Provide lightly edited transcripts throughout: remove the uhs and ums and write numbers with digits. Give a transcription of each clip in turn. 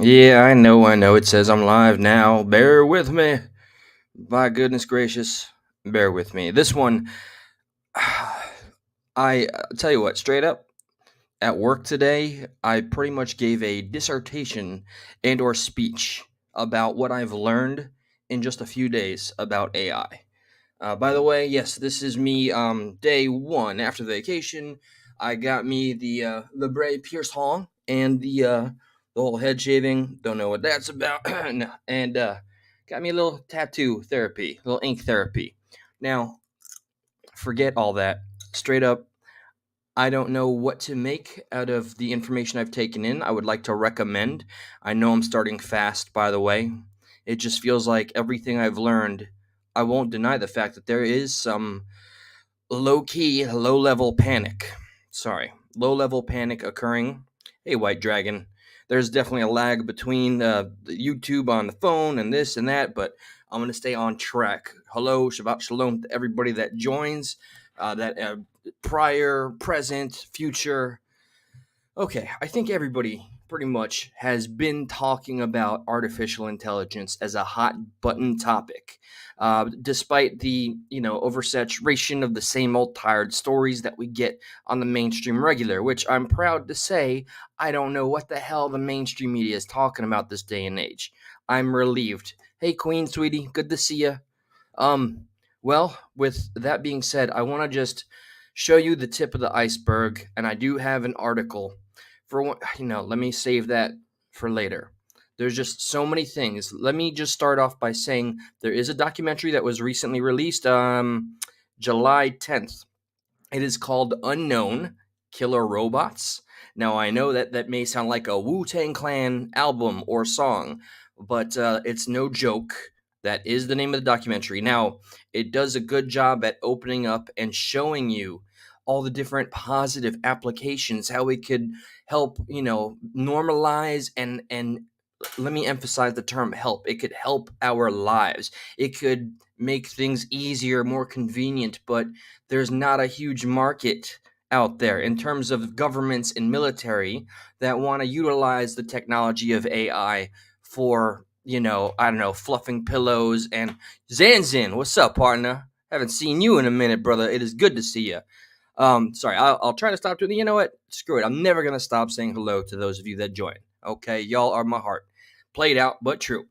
Yeah, I know. It says I'm live now. Bear with me. By goodness gracious, bear with me. This one, tell you what, straight up, at work today, I pretty much gave a dissertation and/or speech about what I've learned in just a few days about AI. By the way, yes, this is me. Day one after the vacation. I got me the Bray Pierce Hong and the whole head shaving. Don't know what that's about. No, and got me a little tattoo therapy, a little ink therapy. Now, forget all that. Straight up, I don't know what to make out of the information I've taken in. I would like to recommend. I know I'm starting fast, by the way. It just feels like everything I've learned. I won't deny the fact that there is some low key, low level panic. Sorry, low level panic occurring. Hey, White Dragon. There's definitely a lag between the YouTube on the phone and this and that, but I'm going to stay on track. Hello, Shabbat Shalom to everybody that joins, that prior, present, future. Okay, I think everybody pretty much has been talking about artificial intelligence as a hot button topic, despite the oversaturation of the same old tired stories that we get on the mainstream regular. Which I'm proud to say I don't know what the hell the mainstream media is talking about this day and age. I'm relieved. Hey, Queen, sweetie, good to see you. Um, well, with that being said, I want to just show you the tip of the iceberg, and I do have an article for one. Let me save that for later. There's just so many things. Let me just start off by saying there is a documentary that was recently released, July 10th. It is called Unknown Killer Robots. Now, I know that that may sound like a Wu Tang Clan album or song, but it's no joke. That is the name of the documentary. Now, it does a good job at opening up and showing you all the different positive applications, how it could help, normalize and let me emphasize the term help. It could help our lives. It could make things easier, more convenient, but there's not a huge market out there in terms of governments and military that want to utilize the technology of AI for, I don't know, fluffing pillows and Zanzin. What's up, partner? Haven't seen you in a minute, brother. It is good to see you. Sorry, I'll try to stop doing. You know what? Screw it. I'm never gonna stop saying hello to those of you that join. Okay, y'all are my heart. Played out, but true.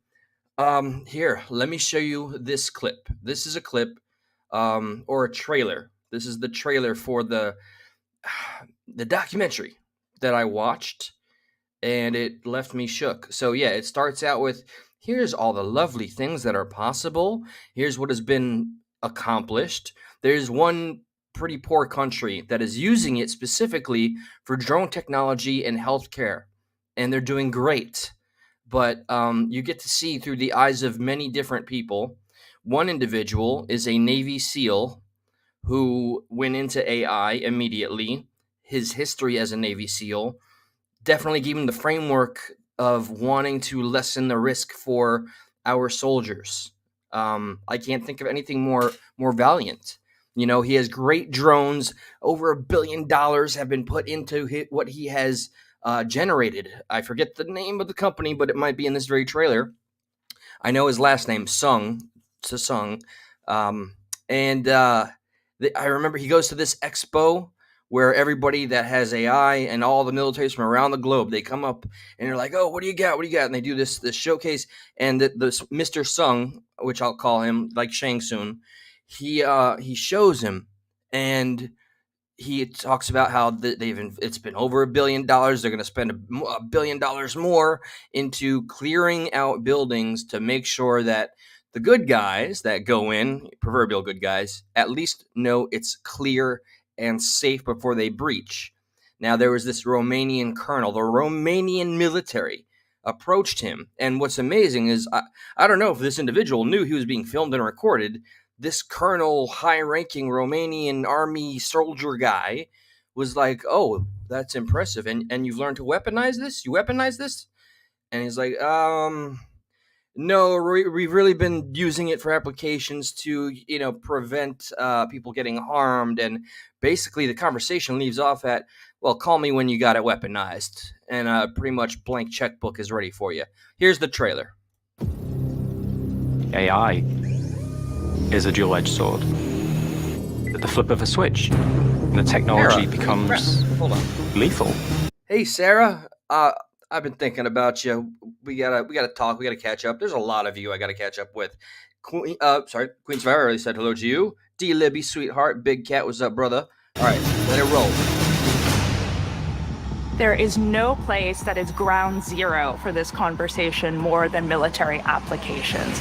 Here, let me show you this clip. This is a clip, or a trailer. This is the trailer for the documentary that I watched, and it left me shook. So yeah, it starts out with here's all the lovely things that are possible. Here's what has been accomplished. There's one pretty poor country that is using it specifically for drone technology and healthcare, and they're doing great. But you get to see through the eyes of many different people. One individual is a Navy SEAL who went into AI immediately. His history as a Navy SEAL definitely gave him the framework of wanting to lessen the risk for our soldiers. I can't think of anything more valiant. He has great drones. Over $1 billion have been put into what he has generated. I forget the name of the company, but it might be in this very trailer. I know his last name, Sung. Um, and I remember he goes to this expo where everybody that has AI and all the militaries from around the globe, they come up and they're like, "Oh, what do you got? What do you got?" And they do this showcase. And this Mr. Sung, which I'll call him like Shang Tsung, he shows him, and he talks about how it's been over $1 billion. They're going to spend $1 billion more into clearing out buildings to make sure that the good guys that go in, proverbial good guys, at least know it's clear and safe before they breach. Now, there was this Romanian colonel, the Romanian military approached him. And what's amazing is I don't know if this individual knew he was being filmed and recorded. This colonel, high ranking Romanian army soldier guy was like, "Oh, that's impressive. And you've learned to weaponize this? You weaponize this?" And he's like, No, we've really been using it for applications to, prevent people getting harmed. And basically, the conversation leaves off at, well, call me when you got it weaponized. And pretty much blank checkbook is ready for you. Here's the trailer. AI is a dual-edged sword. At the flip of a switch, the technology Sarah, becomes hold on. lethal. Hey, Sarah. I've been thinking about you. We gotta talk. We gotta catch up. There's a lot of you I gotta catch up with. Queen Survivor already said hello to you. D Libby, sweetheart, Big Cat, what's up, brother? All right, let it roll. There is no place that is ground zero for this conversation more than military applications.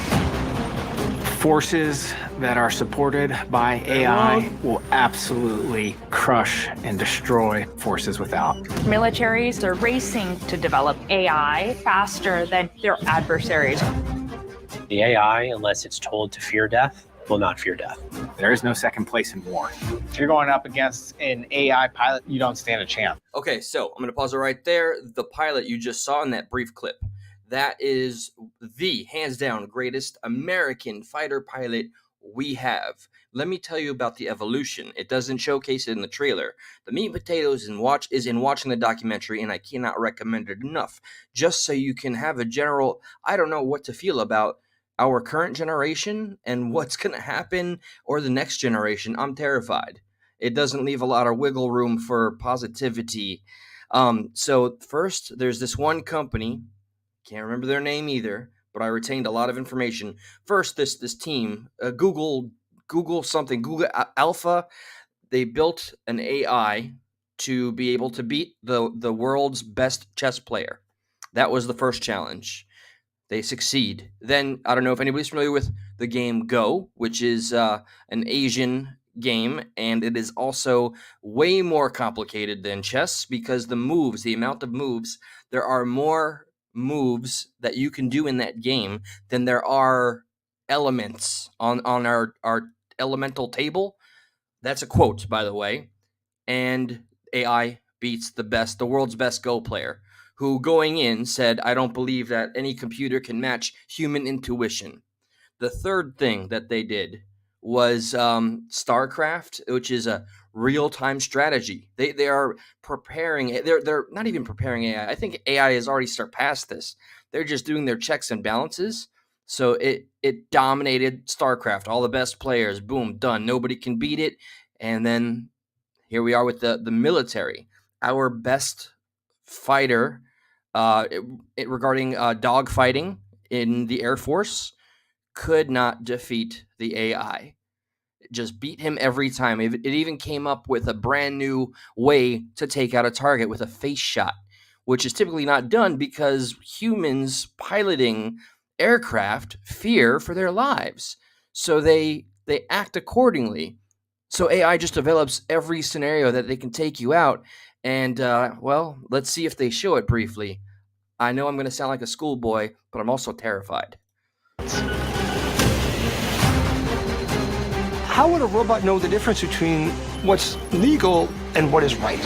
Forces that are supported by AI will absolutely crush and destroy forces without. Militaries are racing to develop AI faster than their adversaries. The AI, unless it's told to fear death, will not fear death. There is no second place in war. If you're going up against an AI pilot, you don't stand a chance. Okay, so I'm going to pause it right there. The pilot you just saw in that brief clip, that is the hands down greatest American fighter pilot we have. Let me tell you about the evolution. It doesn't showcase it in the trailer. The meat and potatoes is in watching the documentary, and I cannot recommend it enough. Just so you can have a general, I don't know what to feel about our current generation and what's going to happen, or the next generation. I'm terrified. It doesn't leave a lot of wiggle room for positivity. So first, there's this one company. Can't remember their name either, but I retained a lot of information. First, this team, Google something, Google Alpha, they built an AI to be able to beat the world's best chess player. That was the first challenge. They succeed. Then, I don't know if anybody's familiar with the game Go, which is an Asian game, and it is also way more complicated than chess because the amount of moves, there are more moves that you can do in that game than there are elements on our elemental table. That's a quote, by the way. And AI beats the world's best Go player, who going in said, I don't believe that any computer can match human intuition. The third thing that they did was StarCraft, which is a real-time strategy. They are preparing. They're not even preparing AI. I think AI has already surpassed this. They're just doing their checks and balances. So it dominated StarCraft. All the best players, boom, done. Nobody can beat it. And then here we are with the military. Our best fighter regarding dog fighting in the Air Force could not defeat the AI. It just beat him every time. It even came up with a brand new way to take out a target with a face shot, which is typically not done because humans piloting aircraft fear for their lives. So they act accordingly. So AI just develops every scenario that they can take you out. And, well, let's see if they show it briefly. I know I'm going to sound like a schoolboy, but I'm also terrified. How would a robot know the difference between what's legal and what is right?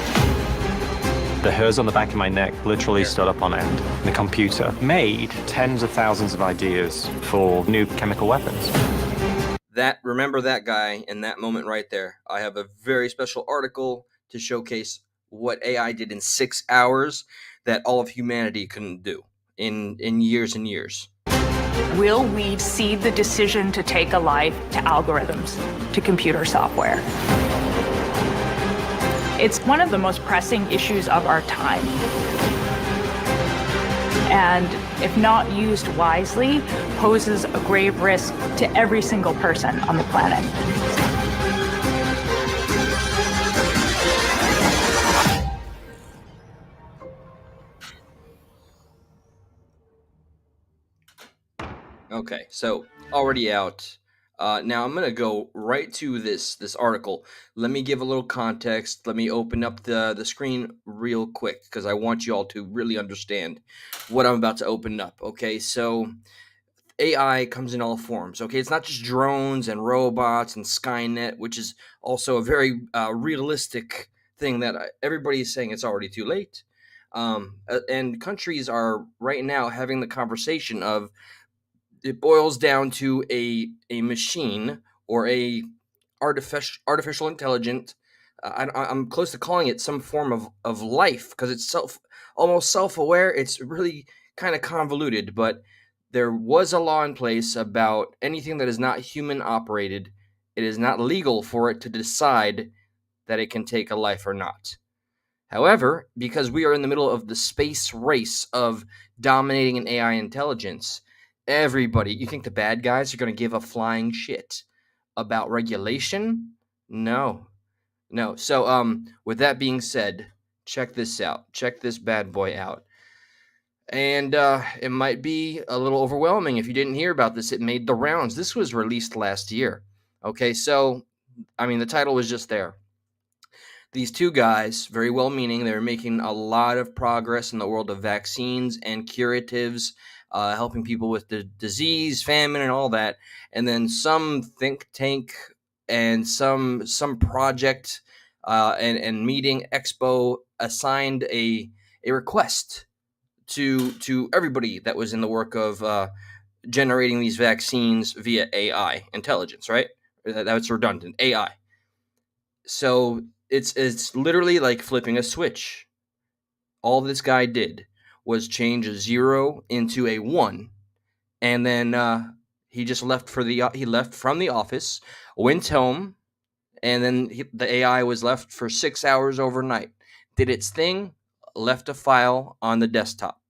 The hairs on the back of my neck literally stood up on end. The computer made tens of thousands of ideas for new chemical weapons. Remember that guy in that moment right there. I have a very special article to showcase what AI did in 6 hours that all of humanity couldn't do in years and years. Will we cede the decision to take a life to algorithms, to computer software? It's one of the most pressing issues of our time. And if not used wisely, poses a grave risk to every single person on the planet. Okay, so already out. Now I'm gonna go right to this article. Let me give a little context. Let me open up the screen real quick because I want you all to really understand what I'm about to open up. Okay, so AI comes in all forms. Okay, it's not just drones and robots and Skynet, which is also a very realistic thing that everybody is saying it's already too late. And countries are right now having the conversation of it boils down to a machine or a artificial intelligent. I'm close to calling it some form of life because it's almost self-aware. It's really kind of convoluted, but there was a law in place about anything that is not human operated. It is not legal for it to decide that it can take a life or not. However, because we are in the middle of the space race of dominating an AI intelligence, everybody, you think the bad guys are going to give a flying shit about regulation? No. No. So, with that being said, check this out. Check this bad boy out. And it might be a little overwhelming if you didn't hear about this. It made the rounds. This was released last year. Okay, so, I mean, the title was just there. These two guys, very well meaning, they're making a lot of progress in the world of vaccines and curatives, helping people with the disease, famine, and all that. And then some think tank and some project and meeting expo assigned a request to everybody that was in the work of generating these vaccines via AI intelligence, right? That's redundant. AI. So it's literally like flipping a switch. All this guy did was change a 0 into a 1, and then he just left he left from the office, went home, and then the AI was left for 6 hours overnight. Did its thing, left a file on the desktop.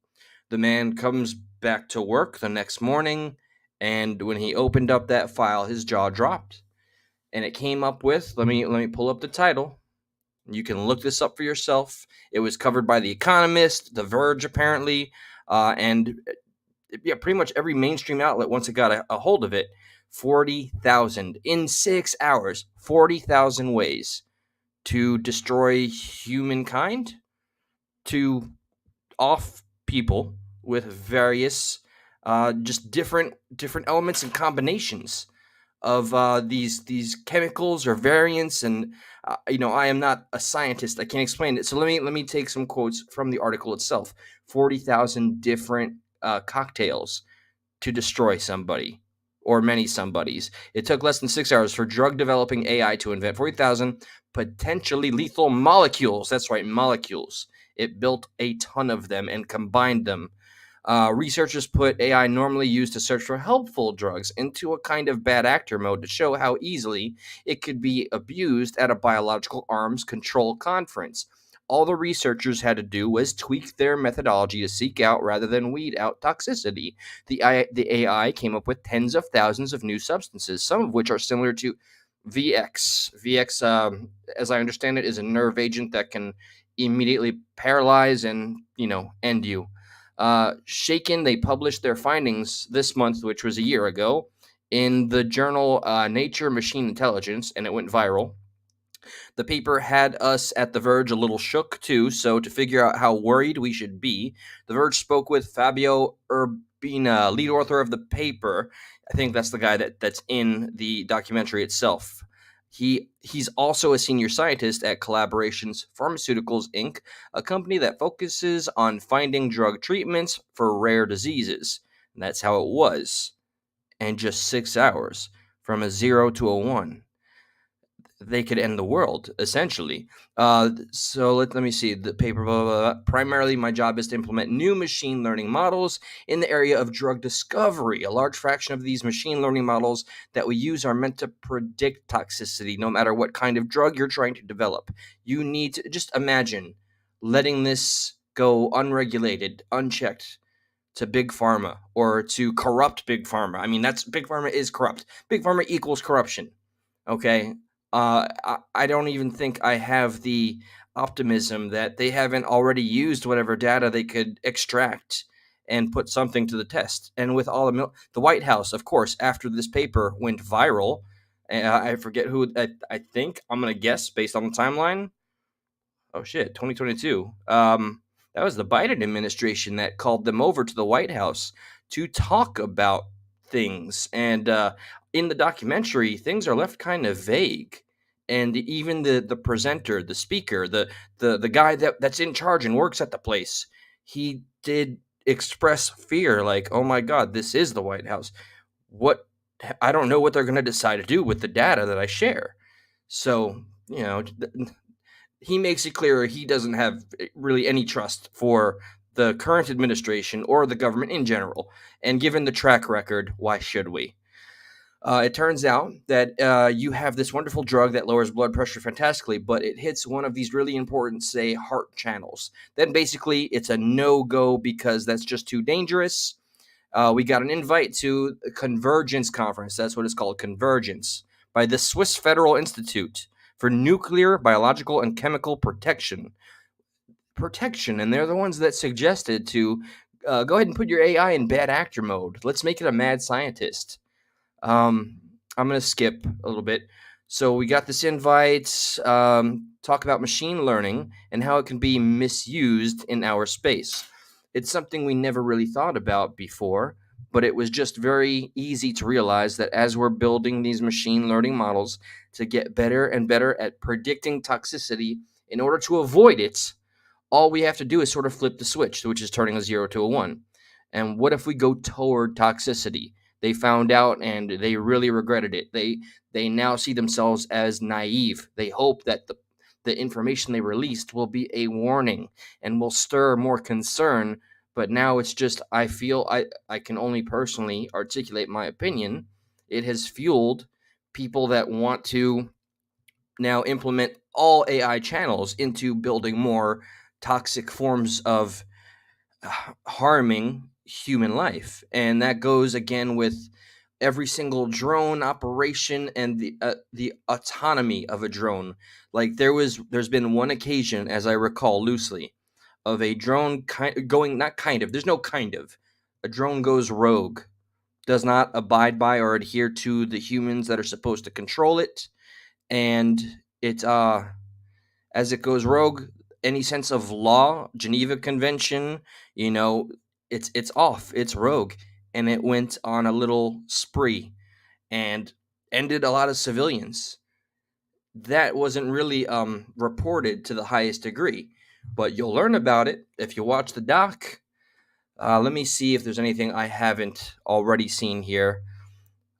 The man comes back to work the next morning, and when he opened up that file, his jaw dropped, and it came up with, let me pull up the title. You can look this up for yourself. It was covered by The Economist, The Verge, apparently, and yeah, pretty much every mainstream outlet once it got a hold of it. 40,000 in 6 hours. 40,000 ways to destroy humankind, to off people with various, just different elements and combinations of these chemicals or variants. And I am not a scientist. I can't explain it. So let me take some quotes from the article itself. 40,000 different cocktails to destroy somebody or many somebodies. It took less than 6 hours for drug developing AI to invent 40,000 potentially lethal molecules. That's right, molecules. It built a ton of them and combined them. Researchers put AI normally used to search for helpful drugs into a kind of bad actor mode to show how easily it could be abused at a biological arms control conference. All the researchers had to do was tweak their methodology to seek out rather than weed out toxicity. The AI came up with tens of thousands of new substances, some of which are similar to VX. VX, as I understand it, is a nerve agent that can immediately paralyze and, end you. Shaken, they published their findings this month, which was a year ago, in the journal Nature Machine Intelligence, and it went viral. The paper had us at The Verge a little shook, too, so to figure out how worried we should be, The Verge spoke with Fabio Urbina, lead author of the paper. I think that's the guy that's in the documentary itself. He's also a senior scientist at Collaborations Pharmaceuticals, Inc., a company that focuses on finding drug treatments for rare diseases. And that's how it was. And just 6 hours, from a 0 to a 1. They could end the world, essentially. So let me see the paper. Blah, blah, blah. Primarily, my job is to implement new machine learning models in the area of drug discovery. A large fraction of these machine learning models that we use are meant to predict toxicity, no matter what kind of drug you're trying to develop. You need to just imagine letting this go unregulated, unchecked, to big pharma or to corrupt big pharma. I mean, that's big pharma is corrupt. Big pharma equals corruption. Okay. I don't even think I have the optimism that they haven't already used whatever data they could extract and put something to the test. And with all the White House, of course, after this paper went viral, I forget who. I think I'm gonna guess based on the timeline. Oh shit, 2022. That was the Biden administration that called them over to the White House to talk about things. And in the documentary, things are left kind of vague. And even the presenter, the speaker, the guy that's in charge and works at the place, he did express fear, like, oh my God, this is the White House. What I don't know what they're going to decide to do with the data that I share. So, he makes it clear he doesn't have really any trust for the current administration or the government in general. And given the track record, why should we? It turns out that you have this wonderful drug that lowers blood pressure fantastically, but it hits one of these really important, say, heart channels. Then basically it's a no-go because that's just too dangerous. We got an invite to a Convergence conference. That's what it's called, Convergence, by the Swiss Federal Institute for Nuclear, Biological, and Chemical Protection. And they're the ones that suggested to go ahead and put your AI in bad actor mode. Let's make it a mad scientist. I'm going to skip a little bit. So we got this invite, talk about machine learning and how it can be misused in our space. It's something we never really thought about before, but it was just very easy to realize that as we're building these machine learning models to get better and better at predicting toxicity in order to avoid it, all we have to do is sort of flip the switch, which is turning a 0 to a 1. And what if we go toward toxicity? They found out and they really regretted it. They now see themselves as naive. They hope that the information they released will be a warning and will stir more concern. But now it's just, I feel I can only personally articulate my opinion. It has fueled people that want to now implement all AI channels into building more toxic forms of harming human life. And that goes again with every single drone operation and the autonomy of a drone. Like there's been one occasion, as I recall loosely, of a drone there's no kind of, a drone goes rogue, does not abide by or adhere to the humans that are supposed to control it, and it as it goes rogue, any sense of law, Geneva Convention, it's off, it's rogue, and it went on a little spree and ended a lot of civilians. That wasn't really reported to the highest degree, but you'll learn about it if you watch the doc. Let me see if there's anything I haven't already seen here.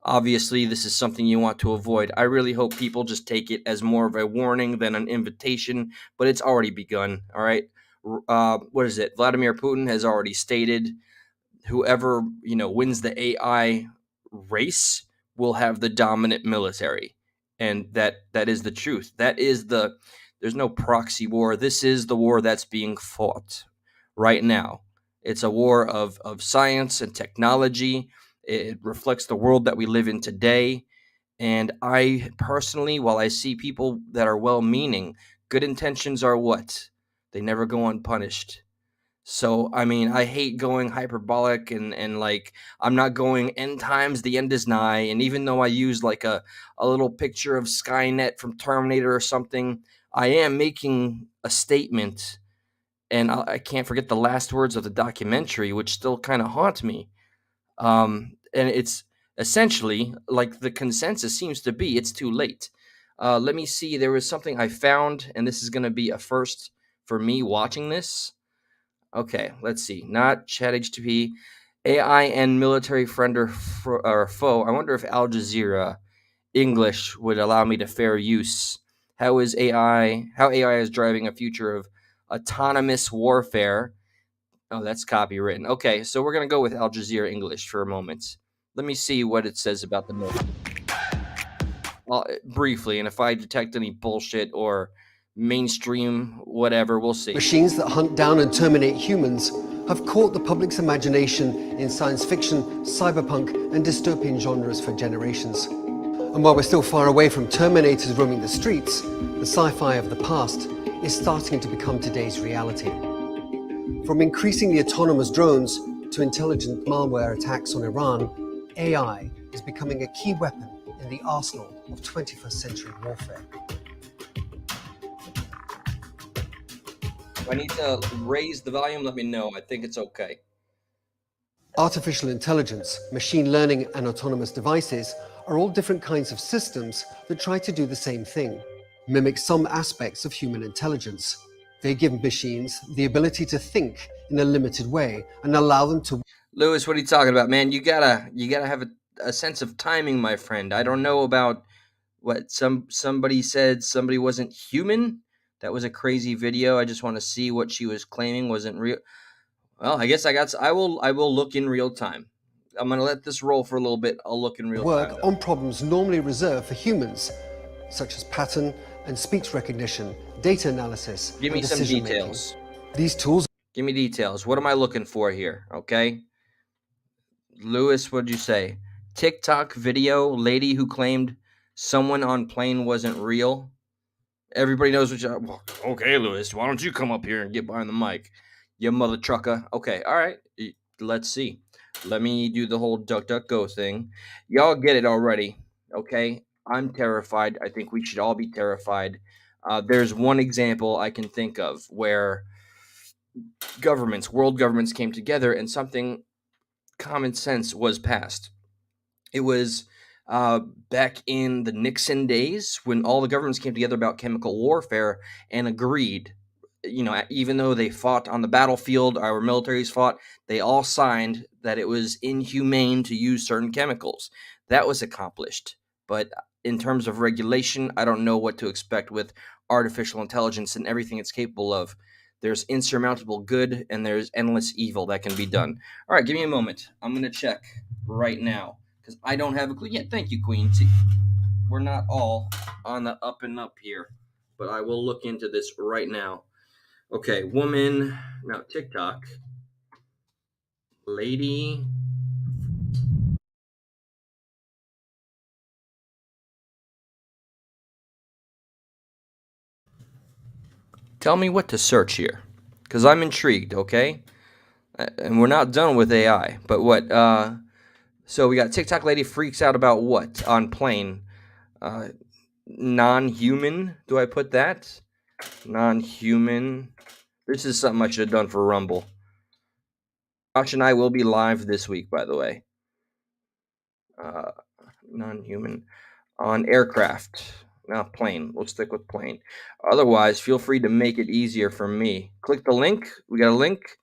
Obviously, this is something you want to avoid. I really hope people just take it as more of a warning than an invitation, but it's already begun, all right? What is it? Vladimir Putin has already stated whoever, wins the AI race will have the dominant military. And that is the truth. There's no proxy war. This is the war that's being fought right now. It's a war of science and technology. It reflects the world that we live in today. And I personally, while I see people that are well-meaning, good intentions are what? They never go unpunished. So, I mean, I hate going hyperbolic and like, I'm not going end times, the end is nigh. And even though I use like a little picture of Skynet from Terminator or something, I am making a statement. And I can't forget the last words of the documentary, which still kind of haunt me. And it's essentially like the consensus seems to be it's too late. Let me see. There was something I found, and this is going to be a first for me watching this. Okay, let's see. Not ChatGPT, AI and military friend or foe. I wonder if Al Jazeera English would allow me to fair use. How AI is driving a future of autonomous warfare. Oh, that's copywritten. Okay, so we're going to go with Al Jazeera English for a moment. Let me see what it says about the military. Well, briefly, and if I detect any bullshit or mainstream whatever, we'll see. Machines that hunt down and terminate humans have caught the public's imagination in science fiction, cyberpunk, and dystopian genres for generations. And while we're still far away from Terminators roaming the streets, the sci-fi of the past is starting to become today's reality. From increasingly autonomous drones to intelligent malware attacks on Iran, AI is becoming a key weapon in the arsenal of 21st century warfare. If I need to raise the volume, let me know. I think it's okay. Artificial intelligence, machine learning, and autonomous devices are all different kinds of systems that try to do the same thing, mimic some aspects of human intelligence. They give machines the ability to think in a limited way and allow them to. Lewis, what are you talking about, man? You gotta have a sense of timing, my friend. I don't know about what somebody said somebody wasn't human. That was a crazy video. I just want to see what she was claiming wasn't real. Well, I guess I will look in real time. I'm gonna let this roll for a little bit. I'll look in real Work time. on problems normally reserved for humans, such as pattern and speech recognition, data analysis, Give me and some decision details. making. These tools Give me details. What am I looking for here? Okay, Lewis, what'd you say? TikTok video lady who claimed someone on plane wasn't real. Everybody knows what you. Well, okay, Lewis, why don't you come up here and get behind the mic, you mother trucker? Okay, all right. Let's see. Let me do the whole duck duck go thing. Y'all get it already, okay? I'm terrified. I think we should all be terrified. There's one example I can think of where world governments came together and something common sense was passed. It was back in the Nixon days when all the governments came together about chemical warfare and agreed. Even though they fought on the battlefield, our militaries fought, they all signed that it was inhumane to use certain chemicals. That was accomplished. But in terms of regulation, I don't know what to expect with artificial intelligence and everything it's capable of. There's insurmountable good and there's endless evil that can be done. All right, give me a moment. I'm going to check right now because I don't have a clue. Yeah, thank you, Queen. See, we're not all on the up and up here, but I will look into this right now. Okay, woman, now TikTok, lady. Tell me what to search here, because I'm intrigued, okay? And we're not done with AI, but what, so we got TikTok lady freaks out about what on plane? Non-human, do I put that? Non-human. This is something I should have done for Rumble. Josh and I will be live this week, by the way. Non-human on aircraft. Now plane. We'll stick with plane. Otherwise, feel free to make it easier for me. Click the link. We got a link.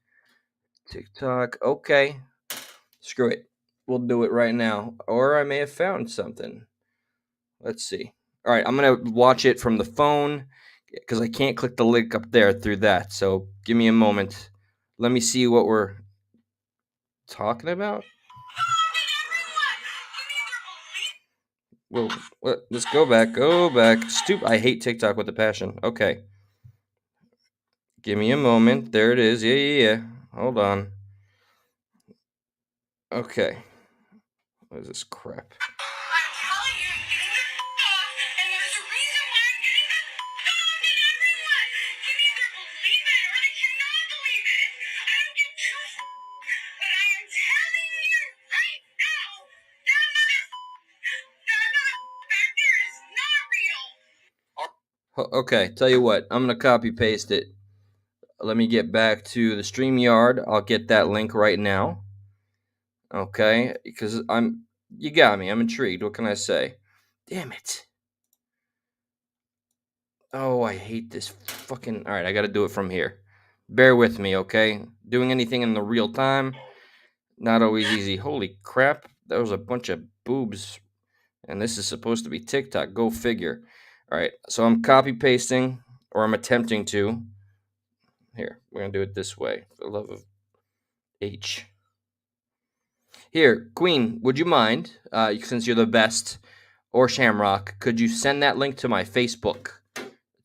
TikTok. Okay. Screw it. We'll do it right now. Or I may have found something. Let's see. All right, I'm going to watch it from the phone because I can't click the link up there through that. So give me a moment. Let me see what we're talking about. Whoa, what? Let's go back. Go back. I hate TikTok with a passion. Okay. Give me a moment. There it is. Yeah. Hold on. Okay. What is this crap? Okay, tell you what, I'm gonna copy paste it. Let me get back to the StreamYard. I'll get that link right now. Okay, because you got me. I'm intrigued. What can I say? Damn it. Oh, I hate this fucking. All right, I got to do it from here. Bear with me, okay? Doing anything in the real time, not always easy. Holy crap, that was a bunch of boobs. And this is supposed to be TikTok. Go figure. All right, so I'm copy pasting, or I'm attempting to. Here, we're going to do it this way. For the love of H. Here, Queen, would you mind, since you're the best, or Shamrock, could you send that link to my Facebook,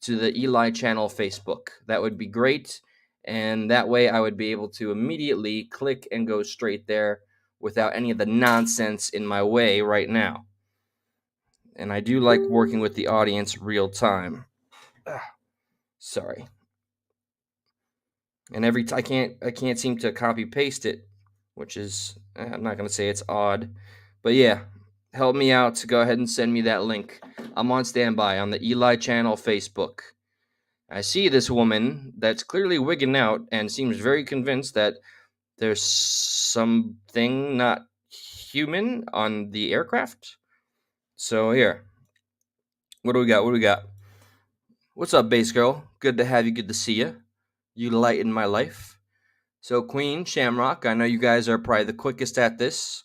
to the Eli channel Facebook? That would be great. And that way I would be able to immediately click and go straight there without any of the nonsense in my way right now. And I do like working with the audience real time. Sorry. And I can't seem to copy paste it, which is, I'm not going to say it's odd, but yeah, help me out. Go ahead and send me that link. I'm on standby on the Eli channel Facebook. I see this woman that's clearly wigging out and seems very convinced that there's something not human on the aircraft. So here, what do we got? What's up, base girl? Good to have you. Good to see you. You lighten my life. So, Queen, Shamrock, I know you guys are probably the quickest at this.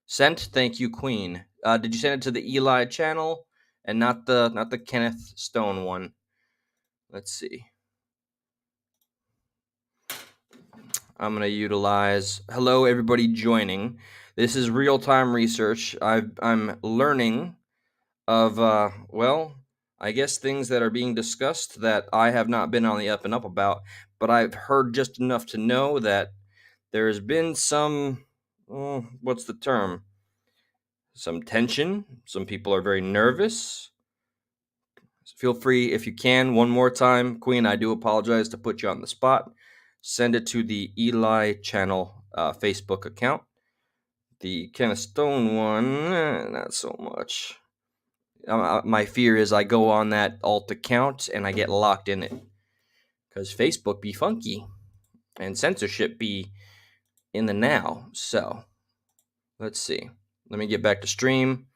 Sent, thank you, Queen. Did you send it to the Eli channel and not the Kenneth Stone one? Let's see. I'm gonna utilize. Hello, everybody joining. This is real-time research. I'm learning of well, I guess things that are being discussed that I have not been on the up and up about, but I've heard just enough to know that there's been some, what's the term? Some tension. Some people are very nervous. Feel free, if you can, one more time, Queen, I do apologize to put you on the spot. Send it to the Eli channel Facebook account. The Kenneth Stone one, not so much. My fear is I go on that alt account and I get locked in it. Because Facebook be funky. And censorship be in the now. So, let's see. Let me get back to stream.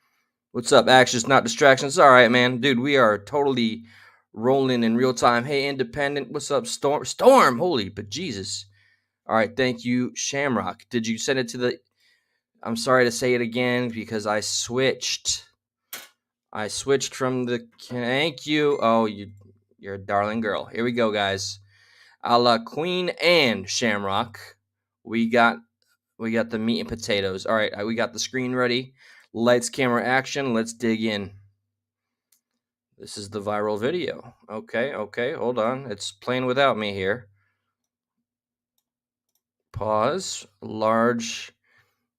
What's up, Actions Not Distractions? All right, man. Dude, we are totally rolling in real time. Hey, Independent. What's up, Storm? Storm! Holy, but Jesus. All right, thank you, Shamrock. Did you send it to the... I'm sorry to say it again because I switched. I switched from the... Thank you. Oh, you're a darling girl. Here we go, guys. A la Queen and Shamrock. We got the meat and potatoes. All right, we got the screen ready. Lights, camera, action. Let's dig in. This is the viral video. Okay, hold on. It's playing without me here. Pause. Large.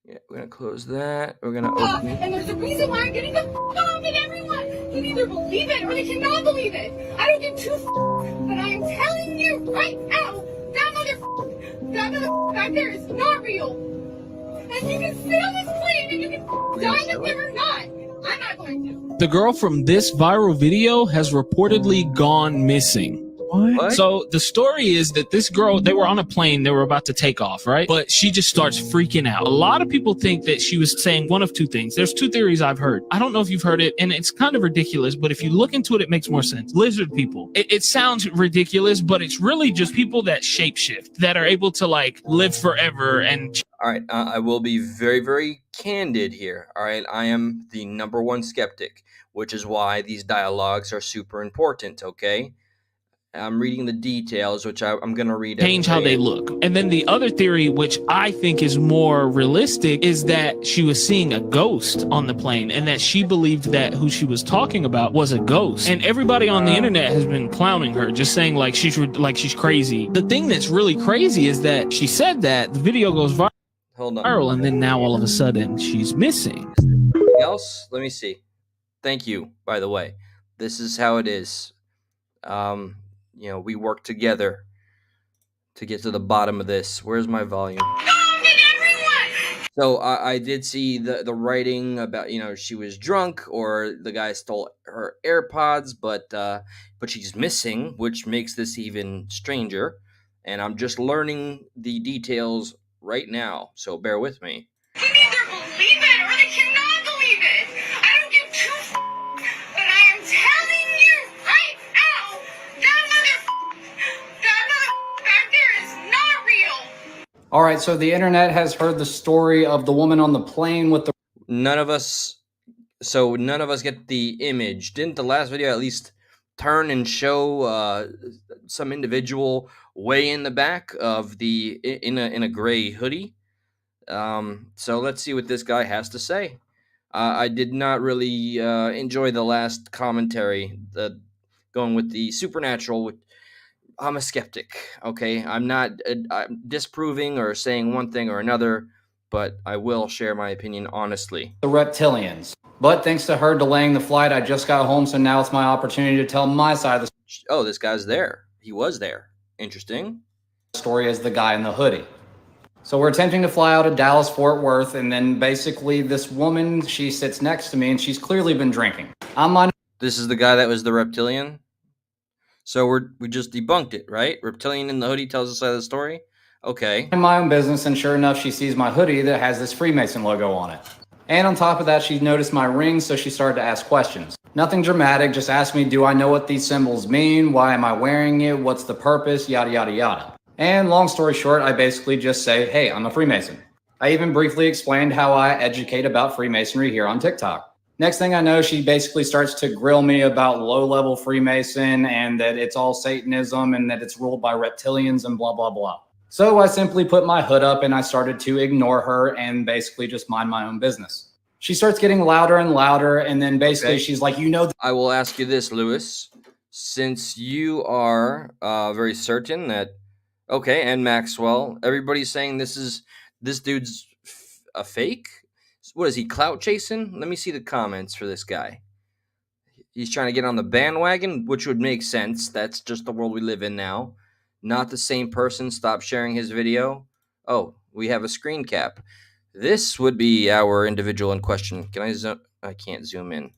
Yeah, we're going to close that. We're going to open it. And there's a reason why I'm getting the off at everyone. You either believe it or you cannot believe it. I don't give two but I am telling you right now, that back there is not real. And you can sit on this plane and you can die with them or not. I'm not going to. The girl from this viral video has reportedly gone missing. What? So the story is that this girl, they were on a plane, they were about to take off, right? But she just starts freaking out. A lot of people think that she was saying one of two things. There's two theories I've heard. I don't know if you've heard it, and it's kind of ridiculous, but if you look into it, it makes more sense. Lizard people. It sounds ridiculous, but it's really just people that shapeshift, that are able to like live forever and... All right, I will be very, very candid here. All right, I am the #1 skeptic, which is why these dialogues are super important, okay? I'm reading the details, which I'm going to read. Change how they look. And then the other theory, which I think is more realistic, is that she was seeing a ghost on the plane and that she believed that who she was talking about was a ghost. And everybody on the internet has been clowning her, just saying like she's crazy. The thing that's really crazy is that she said that the video goes viral. Hold on. And then now all of a sudden she's missing. Anything else? Let me see. Thank you, by the way. This is how it is. You know, we work together to get to the bottom of this. Where's my volume? So I did see the writing about, you know, she was drunk or the guy stole her AirPods, but she's missing, which makes this even stranger. And I'm just learning the details right now, so bear with me. You either believe it or they cannot believe it. I don't give two but I am telling you right now, that back there is not real. All right, so the internet has heard the story of the woman on the plane with the... None of us get the image. Didn't the last video at least turn and show some individual way in the back of in a gray hoodie? So let's see what this guy has to say. I did not really enjoy the last commentary, going with the supernatural. I'm a skeptic, okay? I'm not disproving or saying one thing or another, but I will share my opinion honestly. The reptilians. But thanks to her delaying the flight, I just got home, so now it's my opportunity to tell my side of the... Oh, this guy's there. He was there. Interesting. Story as the guy in the hoodie. So we're attempting to fly out of Dallas, Fort Worth, and then basically this woman, she sits next to me, and she's clearly been drinking. This is the guy that was the reptilian? So we just debunked it, right? Reptilian in the hoodie tells us the story? Okay. In my own business, and sure enough, she sees my hoodie that has this Freemason logo on it. And on top of that, she noticed my ring, so she started to ask questions. Nothing dramatic, just ask me, do I know what these symbols mean? Why am I wearing it? What's the purpose? Yada, yada, yada. And long story short, I basically just say, hey, I'm a Freemason. I even briefly explained how I educate about Freemasonry here on TikTok. Next thing I know, she basically starts to grill me about low-level Freemason and that it's all Satanism and that it's ruled by reptilians and blah, blah, blah. So I simply put my hood up and I started to ignore her and basically just mind my own business. She starts getting louder and louder, and then basically she's like, I will ask you this, Lewis. Since you are very certain that, okay, and Maxwell, everybody's saying this dude's a fake. What is he, clout chasing? Let me see the comments for this guy. He's trying to get on the bandwagon, which would make sense. That's just the world we live in now. Not the same person. Stop sharing his video. Oh, we have a screen cap. This would be our individual in question. Can I zoom? I can't zoom in.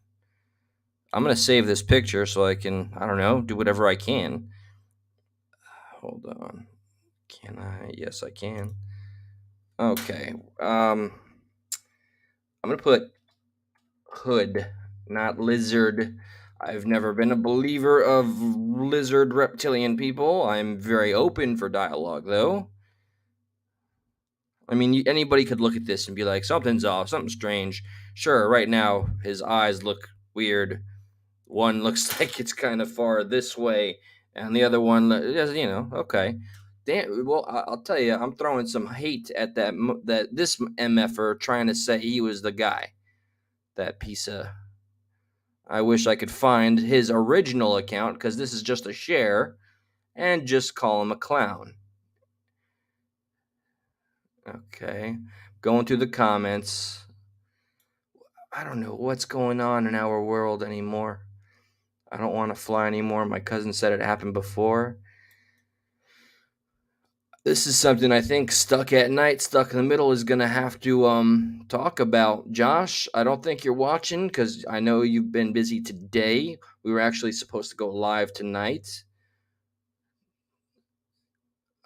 I'm going to save this picture so I can, I don't know, do whatever I can. Hold on. Can I? Yes, I can. Okay. I'm going to put hood, not lizard. I've never been a believer of lizard reptilian people. I'm very open for dialogue, though. I mean, anybody could look at this and be like, something's off, something's strange. Sure, right now, his eyes look weird. One looks like it's kind of far this way, and the other one, okay. Damn. Well, I'll tell you, I'm throwing some hate at this mf'er trying to say he was the guy. That piece of. I wish I could find his original account because this is just a share, and just call him a clown. Okay, going through the comments. I don't know what's going on in our world anymore. I don't want to fly anymore. My cousin said it happened before. This is something I think Stuck at Night, Stuck in the Middle is going to have to talk about. Josh, I don't think you're watching because I know you've been busy today. We were actually supposed to go live tonight.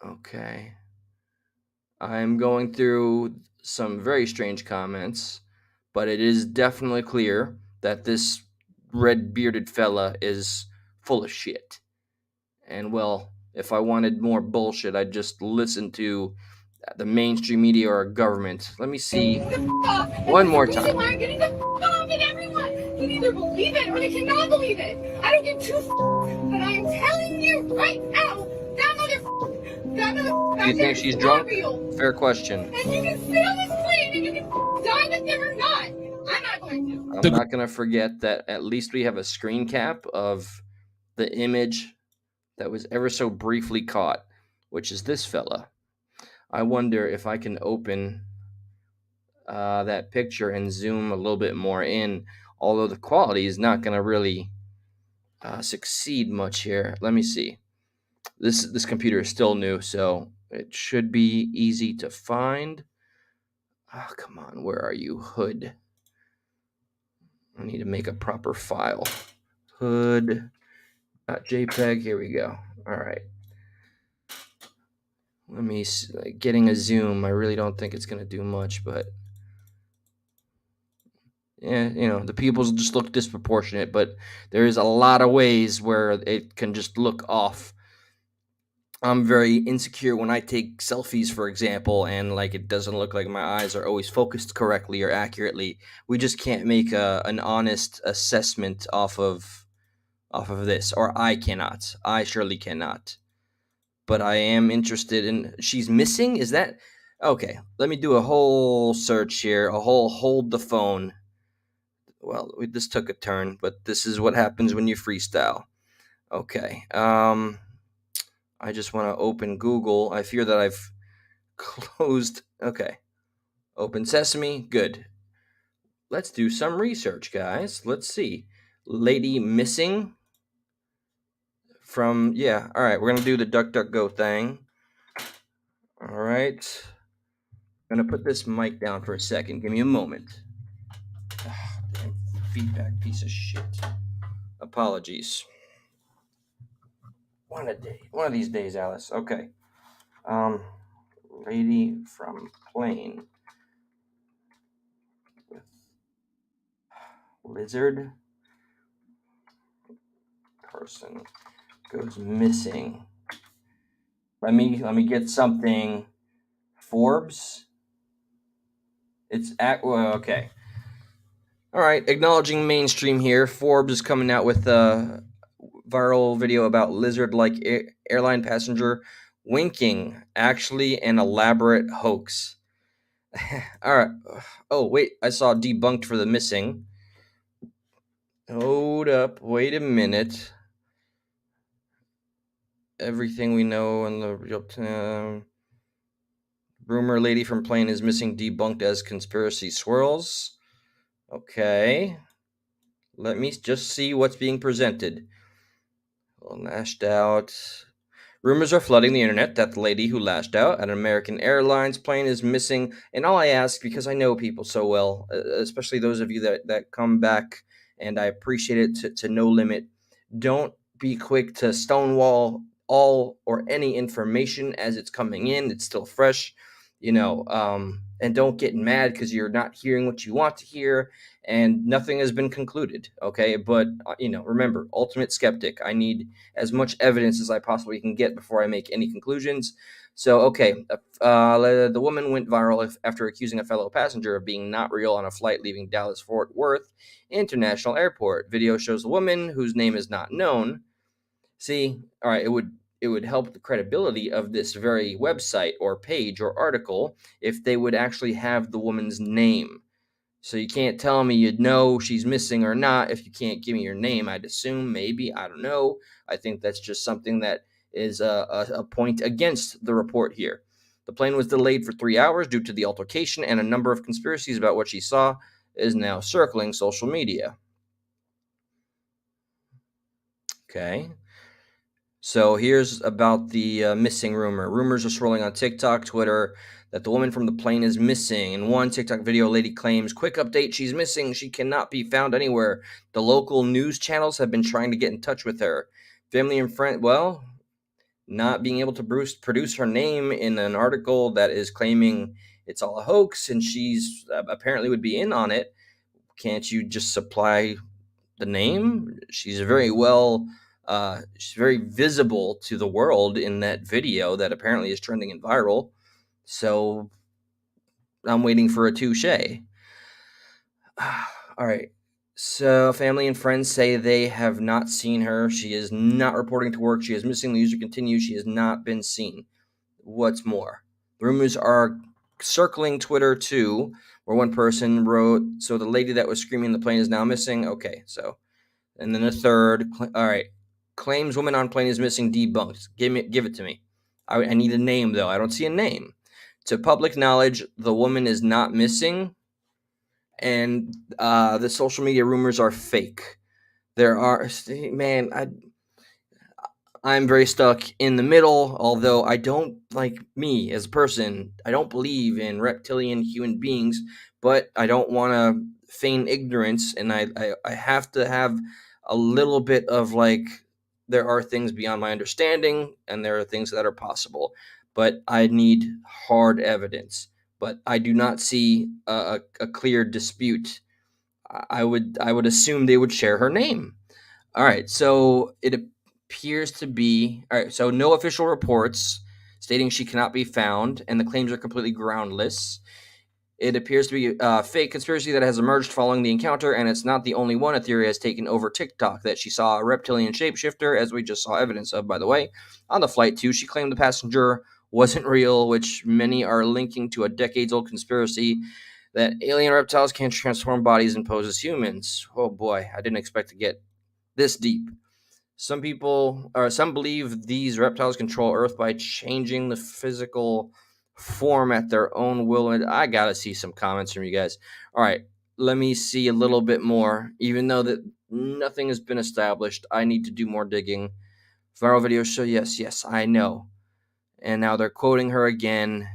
Okay. I'm going through some very strange comments, but it is definitely clear that this red-bearded fella is full of shit. And, well, if I wanted more bullshit, I'd just listen to the mainstream media or government. Let me see one more time. Why I'm getting the off at everyone. You either believe it or you cannot believe it. I don't give two but I'm telling you right now, that Do you think she's drunk? Fair question. And you can stay on this plane and you can die with them or not. I'm not going to. I'm not going to forget that at least we have a screen cap of the image that was ever so briefly caught, which is this fella. I wonder if I can open that picture and zoom a little bit more in, although the quality is not going to really succeed much here. Let me see. This computer is still new, so it should be easy to find. Oh, come on. Where are you, Hood? I need to make a proper file. Hood.jpg. Here we go. All right. Let me getting a zoom. I really don't think it's going to do much, but yeah, the peoples just look disproportionate, but there is a lot of ways where it can just look off. I'm very insecure when I take selfies, for example, and it doesn't look like my eyes are always focused correctly or accurately. We just can't make an honest assessment off of this, or I cannot. I surely cannot. But I am interested in. She's missing. Is that okay? Let me do a whole search here. A whole hold the phone. Well, this took a turn, but this is what happens when you freestyle. Okay. I just want to open Google. I fear that I've closed. Okay. Open Sesame. Good. Let's do some research, guys. Let's see. Lady missing from, yeah. All right. We're going to do the DuckDuckGo thing. All right. I'm going to put this mic down for a second. Give me a moment. Damn feedback piece of shit. Apologies. One of these days, Alice. Okay. Lady from plane with lizard person goes missing. Let me get something. Forbes. Okay. All right, acknowledging mainstream here. Forbes is coming out with a viral video about lizard-like airline passenger winking. Actually, an elaborate hoax. All right. Oh wait, I saw debunked for the missing. Hold up. Wait a minute. Everything we know in the real time. Rumor lady from plane is missing debunked as conspiracy swirls. Okay. Let me just see what's being presented. Lashed out. Rumors are flooding the internet that the lady who lashed out at an American Airlines plane is missing. And all I ask, because I know people so well, especially those of you that come back, and I appreciate it to no limit, don't be quick to stonewall all or any information as it's coming in. It's still fresh, and don't get mad because you're not hearing what you want to hear and nothing has been concluded. Okay. But, remember, ultimate skeptic. I need as much evidence as I possibly can get before I make any conclusions. So, okay, the woman went viral after accusing a fellow passenger of being not real on a flight leaving Dallas Fort Worth International Airport. Video shows the woman, whose name is not known. See, all right, it would help the credibility of this very website or page or article if they would actually have the woman's name. So you can't tell me you'd know she's missing or not if you can't give me your name. I'd assume, maybe, I don't know. I think that's just something that is a point against the report here. The plane was delayed for 3 hours due to the altercation, and a number of conspiracies about what she saw is now circling social media. Okay. So here's about the missing rumor. Rumors are swirling on TikTok, Twitter, that the woman from the plane is missing. In one TikTok video, a lady claims, "Quick update, she's missing. She cannot be found anywhere. The local news channels have been trying to get in touch with her." Family and friends, not being able to produce her name in an article that is claiming it's all a hoax and she's apparently would be in on it. Can't you just supply the name? She's very visible to the world in that video that apparently is trending and viral. So I'm waiting for a touche. All right. So family and friends say they have not seen her. She is not reporting to work. She is missing. The user continues. She has not been seen. What's more, rumors are circling Twitter too, where one person wrote, "So the lady that was screaming in the plane is now missing." Okay, so, and then a third, all right, claims woman on plane is missing, debunked. Give it to me. I need a name though. I don't see a name. To public knowledge, the woman is not missing, and the social media rumors are fake. There are, man, I'm very stuck in the middle, although I don't, like me as a person, I don't believe in reptilian human beings, but I don't want to feign ignorance, and I have to have a little bit of, like, there are things beyond my understanding, and there are things that are possible, but I need hard evidence. But I do not see a clear dispute. I would assume they would share her name. All right, so it appears to be all right. So no official reports stating she cannot be found, and the claims are completely groundless. It appears to be a fake conspiracy that has emerged following the encounter, and it's not the only one. A theory has taken over TikTok that she saw a reptilian shapeshifter, as we just saw evidence of, by the way, on the flight too. She claimed the passenger wasn't real, which many are linking to a decades-old conspiracy that alien reptiles can transform bodies and pose as humans. Oh boy, I didn't expect to get this deep. Some believe these reptiles control Earth by changing the physical form at their own will. And I gotta see some comments from you guys. All right, let me see a little bit more. Even though that nothing has been established, I need to do more digging. Viral video show, yes, I know. And now they're quoting her again.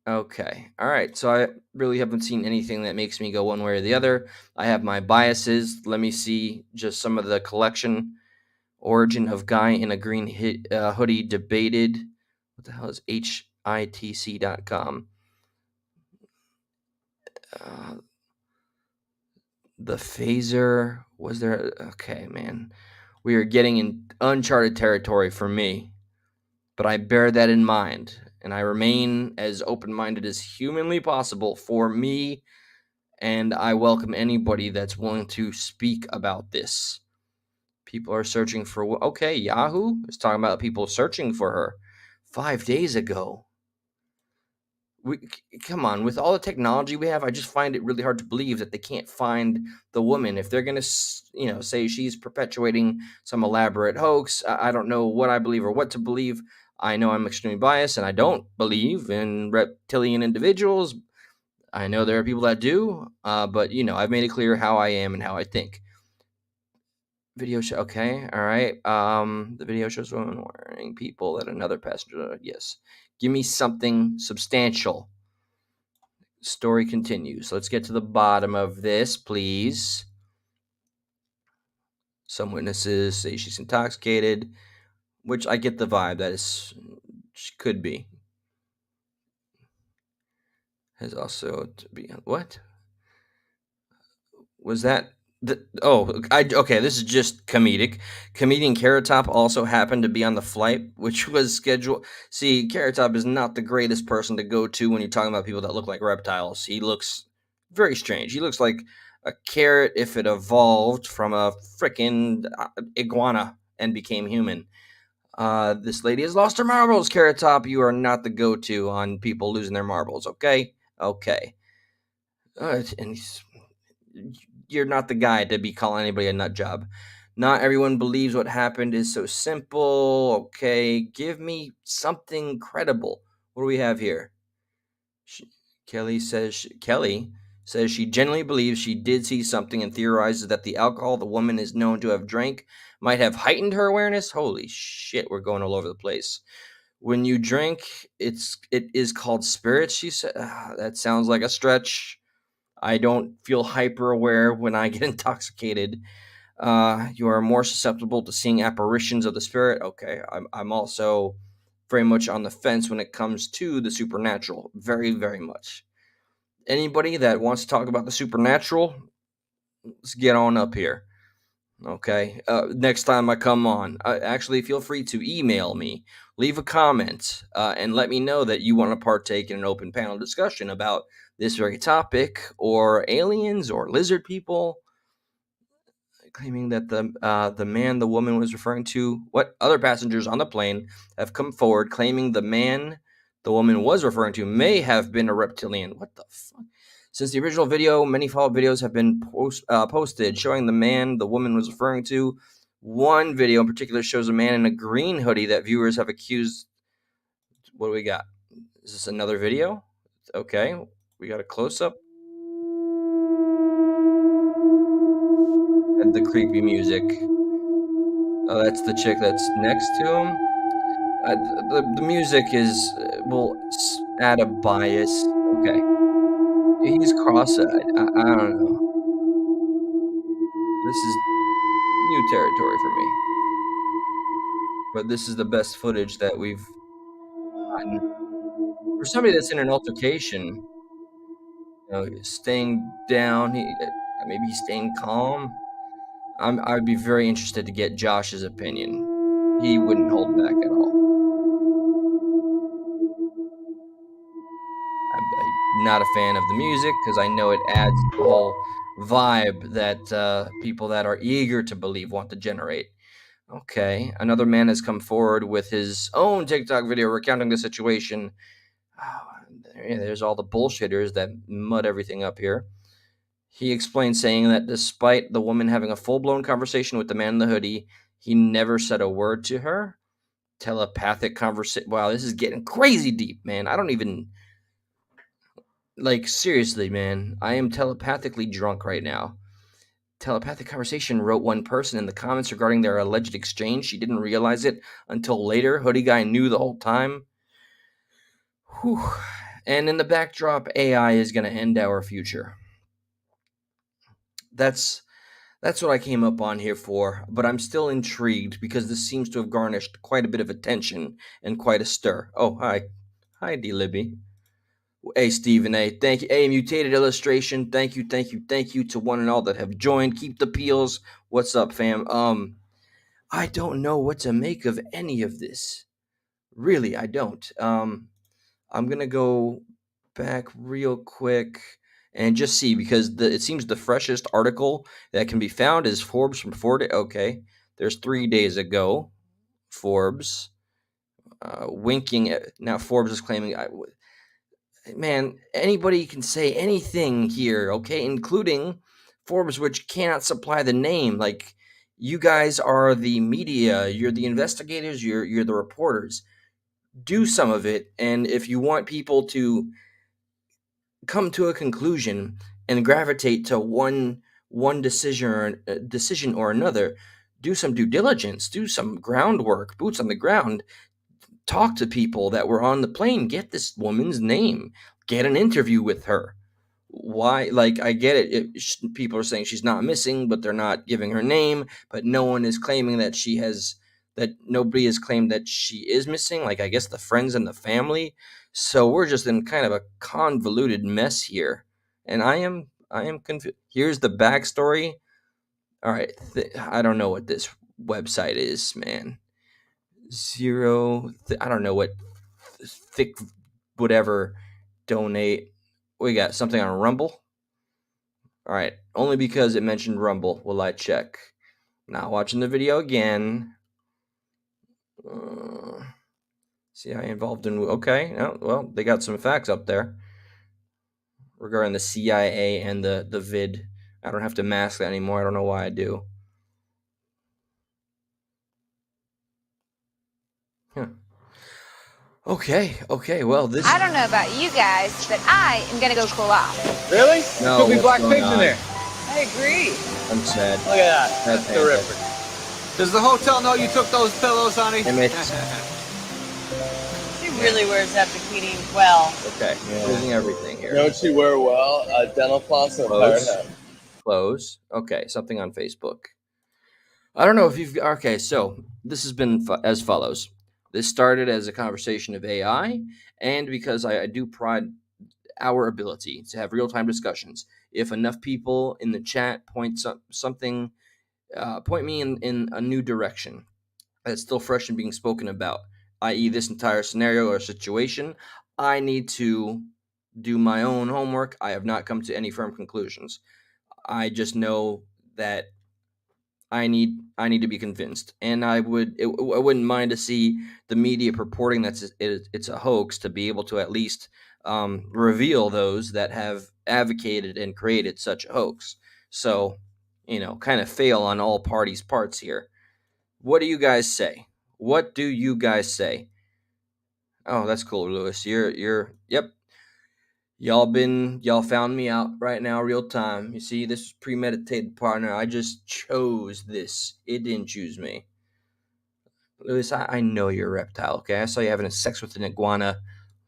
Okay. All right. So I really haven't seen anything that makes me go one way or the other. I have my biases. Let me see just some of the collection. Origin of guy in a green hoodie debated. What the hell is hitc.com? The phaser, was there? Okay, man. We are getting in uncharted territory for me, but I bear that in mind, and I remain as open-minded as humanly possible for me, and I welcome anybody that's willing to speak about this. People are searching for, okay, Yahoo is talking about people searching for her 5 days ago. Come on, with all the technology we have, I just find it really hard to believe that they can't find the woman. If they're going to, say she's perpetuating some elaborate hoax, I don't know what I believe or what to believe. I know I'm extremely biased and I don't believe in reptilian individuals. I know there are people that do, but I've made it clear how I am and how I think. Video show, okay, all right. The video shows women warning people that another passenger. Yes, give me something substantial. Story continues. Let's get to the bottom of this, please. Some witnesses say she's intoxicated, which I get the vibe that she could be. Has also to be what? Was that okay, this is just comedic. Comedian Carrot Top also happened to be on the flight, which was scheduled. See, Carrot Top is not the greatest person to go to when you're talking about people that look like reptiles. He looks very strange. He looks like a carrot if it evolved from a freaking iguana and became human. This lady has lost her marbles, Carrot Top. You are not the go-to on people losing their marbles, okay? Okay. And you're not the guy to be calling anybody a nut job. Not everyone believes what happened is so simple. Okay, give me something credible. What do we have here? Kelly says she genuinely believes she did see something and theorizes that the alcohol the woman is known to have drank might have heightened her awareness. Holy shit, we're going all over the place. When you drink, it is called spirits, she said. That sounds like a stretch. I don't feel hyper aware when I get intoxicated. You are more susceptible to seeing apparitions of the spirit. Okay, I'm also very much on the fence when it comes to the supernatural. Very, very much. Anybody that wants to talk about the supernatural, let's get on up here. Okay. Next time I come on, actually feel free to email me, leave a comment, and let me know that you want to partake in an open panel discussion about this very topic, or aliens, or lizard people. Claiming that the man the woman was referring to, what other passengers on the plane have come forward claiming the man the woman was referring to may have been a reptilian. What the fuck? Since the original video, many follow-up videos have been posted showing the man the woman was referring to. One video in particular shows a man in a green hoodie that viewers have accused. What do we got? Is this another video? Okay, we got a close-up. And the creepy music. Oh, that's the chick that's next to him. The music is will add a bias. Okay, he's cross-eyed. I don't know. This is new territory for me. But this is the best footage that we've gotten for somebody that's in an altercation. Staying down. Maybe he's staying calm. I'd be very interested to get Josh's opinion. He wouldn't hold back at all. I'm not a fan of the music because I know it adds the whole vibe that people that are eager to believe want to generate. Okay, another man has come forward with his own TikTok video recounting the situation. There's all the bullshitters that mud everything up here. He explained, saying that despite the woman having a full-blown conversation with the man in the hoodie, he never said a word to her. Telepathic conversation. Wow, this is getting crazy deep, man. I don't even... Like, seriously, man. I am telepathically drunk right now. Telepathic conversation, wrote one person in the comments regarding their alleged exchange. She didn't realize it until later. Hoodie guy knew the whole time. Whew. And in the backdrop, AI is going to end our future. That's what I came up on here for, but I'm still intrigued because this seems to have garnished quite a bit of attention and quite a stir. Oh, hi. Hi, D. Libby. Hey, Stephen A. Thank you. Hey, Mutated Illustration. Thank you to one and all that have joined. Keep the peels. What's up, fam? I don't know what to make of any of this. Really, I don't. I'm gonna go back real quick and just see, because it seems the freshest article that can be found is Forbes from 4 days. Okay, there's 3 days ago. Forbes winking at, now. Forbes is claiming man, anybody can say anything here, okay, including Forbes, which cannot supply the name. Like, you guys are the media, you're the investigators, you're the reporters. Do some of it, and if you want people to come to a conclusion and gravitate to one decision or another, do some due diligence, do some groundwork, boots on the ground. Talk to people that were on the plane. Get this woman's name. Get an interview with her. Why? Like, I get it. People are saying she's not missing, but they're not giving her name. But no one is claiming that she has. That nobody has claimed that she is missing. Like, I guess the friends and the family. So we're just in kind of a convoluted mess here. And I am confused. Here's the backstory. All right. I don't know what this website is, man. I don't know what thick whatever donate. We got something on Rumble. All right, only because it mentioned Rumble will I check. Not watching the video again. CIA involved in, okay. No, well, they got some facts up there regarding the CIA and the vid. I don't have to mask that anymore. I don't know why I do. Huh. Okay. Well, this. I don't know about you guys, but I am gonna go cool off. Really? No, Could be what's black going pigs in on? there. I agree. I'm sad. Look at that. That's Fantastic. terrific. Does the hotel know you took those pillows, honey? She really wears that bikini well. Okay, losing everything here. Don't she wear well? Dental floss or Close. Okay, something on Facebook. I don't know if you've. Okay, so this has been as follows. This started as a conversation of AI, and because I do pride our ability to have real-time discussions. If enough people in the chat point me in a new direction that's still fresh and being spoken about, i.e., this entire scenario or situation, I need to do my own homework. I have not come to any firm conclusions. I just know that I need to be convinced, and I wouldn't mind to see the media purporting that it's a hoax, to be able to at least reveal those that have advocated and created such a hoax. So, kind of fail on all parties' parts here. What do you guys say? What do you guys say? Oh, that's cool, Lewis. Yep. Y'all found me out right now, real time. You see, this was premeditated, partner. I just chose this. It didn't choose me. Lewis, I know you're a reptile, okay? I saw you having sex with an iguana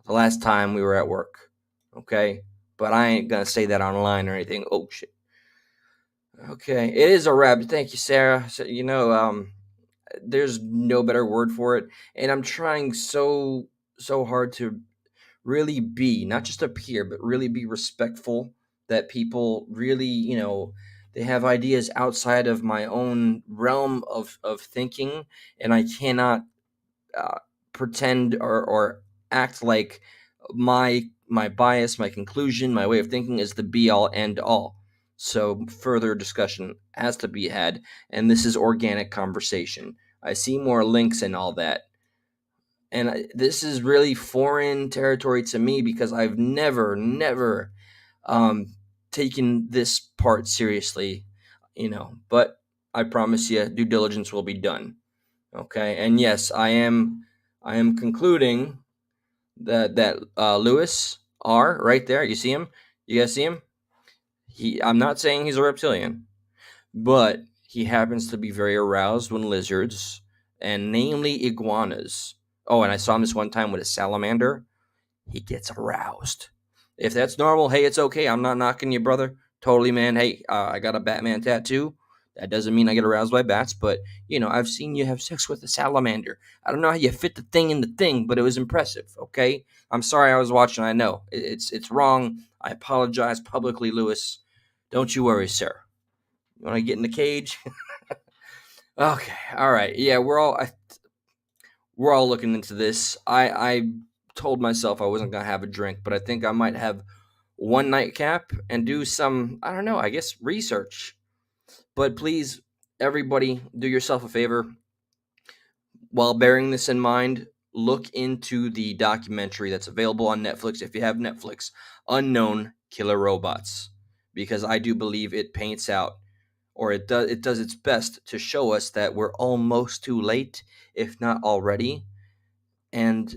the last time we were at work, okay? But I ain't gonna say that online or anything. Oh, shit. Okay, it is a rabbit. Thank you, Sarah. So, there's no better word for it. And I'm trying so hard to really be, not just appear, but really be respectful, that people really, they have ideas outside of my own realm of thinking, and I cannot pretend or act like my bias, my conclusion, my way of thinking is the be all end all. So further discussion has to be had, and this is organic conversation. I see more links and all that. And this is really foreign territory to me, because I've never taken this part seriously, but I promise you due diligence will be done. Okay. And yes, I am concluding that Lewis R right there, you see him? You guys see him? I'm not saying he's a reptilian, but he happens to be very aroused when lizards, and namely iguanas. Oh, and I saw him this one time with a salamander. He gets aroused. If that's normal, hey, it's okay. I'm not knocking you, brother. Totally, man. Hey, I got a Batman tattoo. That doesn't mean I get aroused by bats, but, you know, I've seen you have sex with a salamander. I don't know how you fit the thing in the thing, but it was impressive, okay? I'm sorry I was watching. I know. It's wrong. I apologize publicly, Lewis. Don't you worry, sir. You want to get in the cage? Okay. All right. Yeah, we're all looking into this. I told myself I wasn't going to have a drink, but I think I might have one nightcap and do some, I don't know, I guess research. But please, everybody, do yourself a favor. While bearing this in mind, look into the documentary that's available on Netflix, if you have Netflix, Unknown Killer Robots, because I do believe it paints out, or it does its best to show us that we're almost too late, if not already. And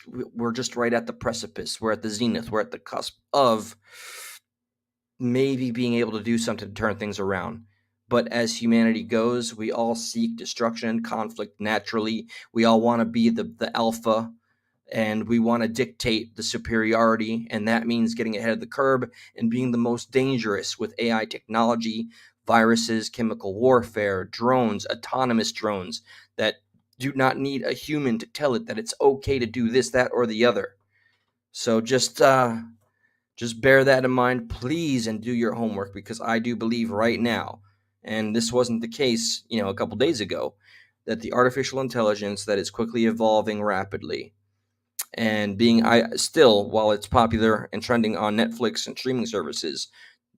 we're just right at the precipice. We're at the zenith. We're at the cusp of maybe being able to do something to turn things around. But as humanity goes, we all seek destruction and conflict naturally. We all want to be the alpha, and we want to dictate the superiority, and that means getting ahead of the curve and being the most dangerous with AI technology, viruses, chemical warfare, drones, autonomous drones that do not need a human to tell it that it's okay to do this, that, or the other. So just bear that in mind, please, and do your homework, because I do believe right now, and this wasn't the case, you know, a couple days ago, that the artificial intelligence that is quickly evolving rapidly and still, while it's popular and trending on Netflix and streaming services,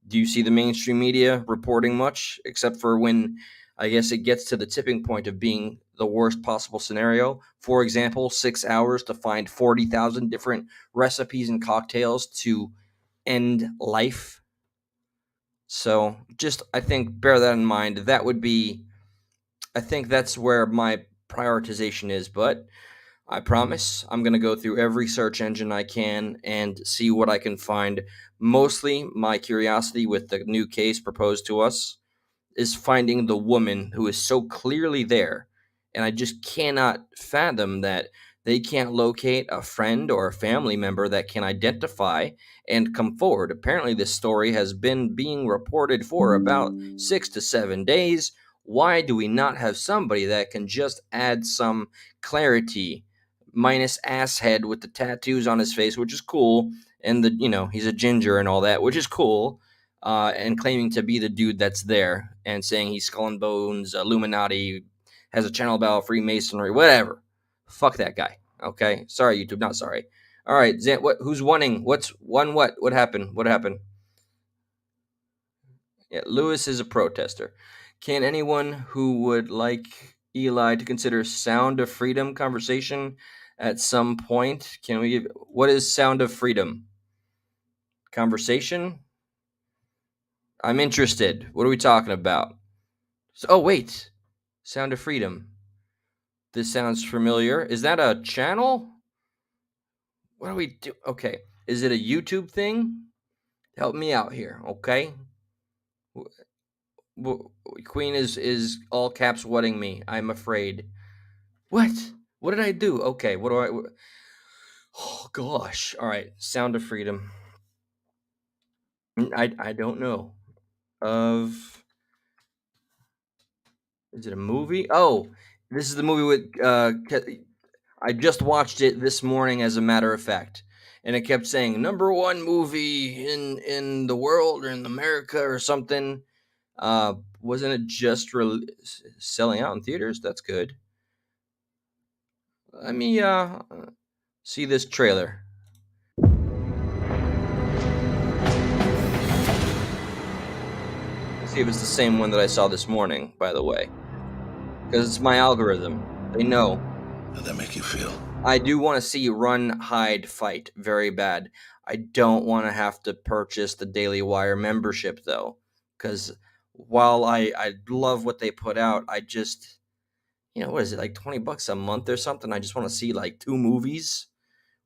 do you see the mainstream media reporting much, except for when I guess it gets to the tipping point of being the worst possible scenario? For example, 6 hours to find 40,000 different recipes and cocktails to end life. So just, I think, bear that in mind. That would be, I think that's where my prioritization is, but I promise I'm going to go through every search engine I can and see what I can find. Mostly my curiosity with the new case proposed to us is finding the woman who is so clearly there. And I just cannot fathom that they can't locate a friend or a family member that can identify and come forward. Apparently, this story has been being reported for about 6 to 7 days. Why do we not have somebody that can just add some clarity, minus asshead with the tattoos on his face, which is cool, and he's a ginger and all that, which is cool, and claiming to be the dude that's there and saying he's Skull and Bones, Illuminati, has a channel about Freemasonry, whatever. Fuck that guy. Okay, sorry YouTube, not sorry. All right, Zan, who's winning? What's won? What happened? What happened? Yeah, Lewis is a protester. Can anyone who would like Eli to consider Sound of Freedom conversation at some point? Can we give, what is Sound of Freedom? Conversation? I'm interested. What are we talking about? Oh, wait. Sound of Freedom. This sounds familiar. Is that a channel? What do we do? Okay. Is it a YouTube thing? Help me out here, okay? Queen is all caps whatting me. I'm afraid. What? What did I do? Okay, what do I... Oh, gosh. All right. Sound of Freedom. I don't know. Is it a movie? Oh, this is the movie with... I just watched it this morning, as a matter of fact, and it kept saying #1 movie in the world or in America or something. Wasn't it just selling out in theaters? That's good. Let me see this trailer. Let's see if it's the same one that I saw this morning, by the way, because it's my algorithm. They know. How'd that make you feel? I do want to see Run, Hide, Fight very bad. I don't want to have to purchase the Daily Wire membership, though, because while I love what they put out, I just, what is it, like $20 a month or something? I just want to see like 2 movies.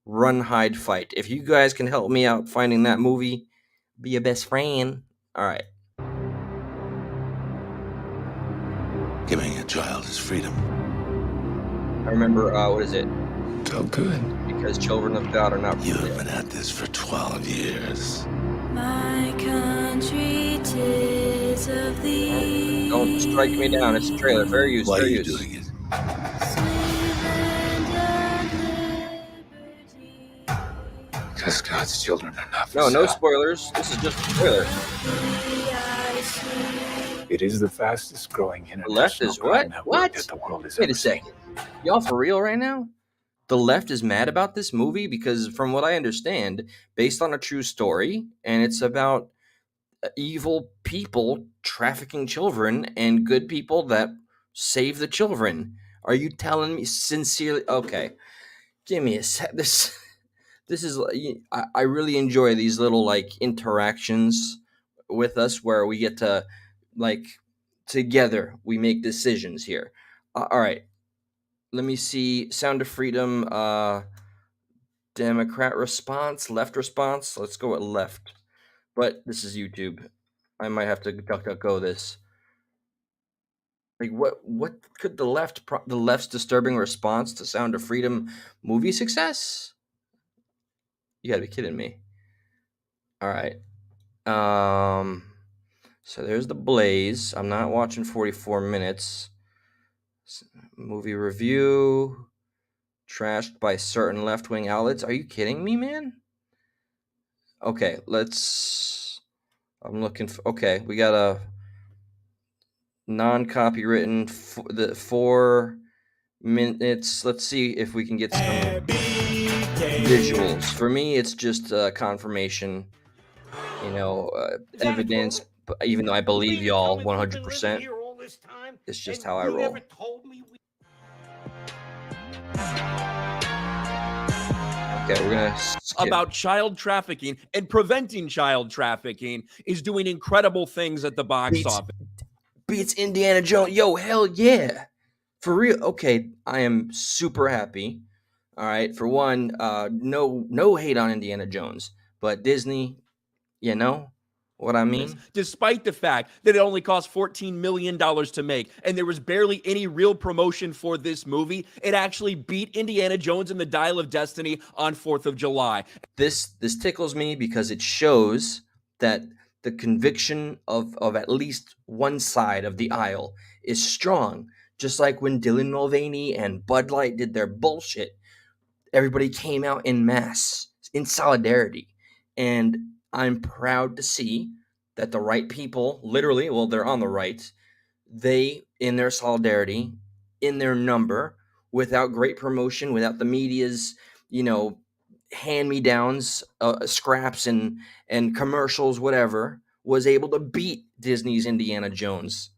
Run, Hide, Fight. If you guys can help me out finding that movie, be a best friend. All right. Giving a child his freedom. I remember, what is it? Felt good. Because children of God are not... You have been at this for 12 years. My country, 'tis of thee. Don't strike me down. It's a trailer. Fair use. Why Fair are you use. doing it? Because God's children are not for No, no sale. spoilers. This is just a trailer. It is the fastest growing The left international is what? crime network What? that the world has Wait ever a second. Y'all for real right now? The left is mad about this movie because, from what I understand, based on a true story, and it's about evil people trafficking children and good people that save the children. Are you telling me sincerely? Okay, give me a sec. This is I really enjoy these little like interactions with us where we get to like together we make decisions here. All right, let me see. Sound of Freedom. Democrat response, left response. Let's go with left. But this is YouTube. I might have to DuckDuckGo this. Like what could the left's disturbing response to Sound of Freedom movie success? You gotta be kidding me. All right. So there's the Blaze. I'm not watching 44 minutes. Movie review trashed by certain left-wing outlets. Are you kidding me, man? Okay, I'm looking for. Okay, we got a non-copywritten. The 4 minutes. Let's see if we can get some visuals. For me, it's just confirmation. Evidence. Even though I believe y'all 100%, it's just how I roll. Okay, we're gonna skip. About child trafficking and preventing child trafficking is doing incredible things at the box office. Beats Indiana Jones. Yo, hell yeah. For real. Okay, I am super happy. All right, for one, no hate on Indiana Jones, but Disney, you know what I mean? Despite the fact that it only cost $14 million to make and there was barely any real promotion for this movie, it actually beat Indiana Jones and the Dial of Destiny on 4th of July. This tickles me because it shows that the conviction of at least one side of the aisle is strong. Just like when Dylan Mulvaney and Bud Light did their bullshit, everybody came out in mass, in solidarity. And I'm proud to see that the right people, literally, well, they're on the right, they, in their solidarity, in their number, without great promotion, without the media's, hand-me-downs, scraps and commercials, whatever, was able to beat Disney's Indiana Jones.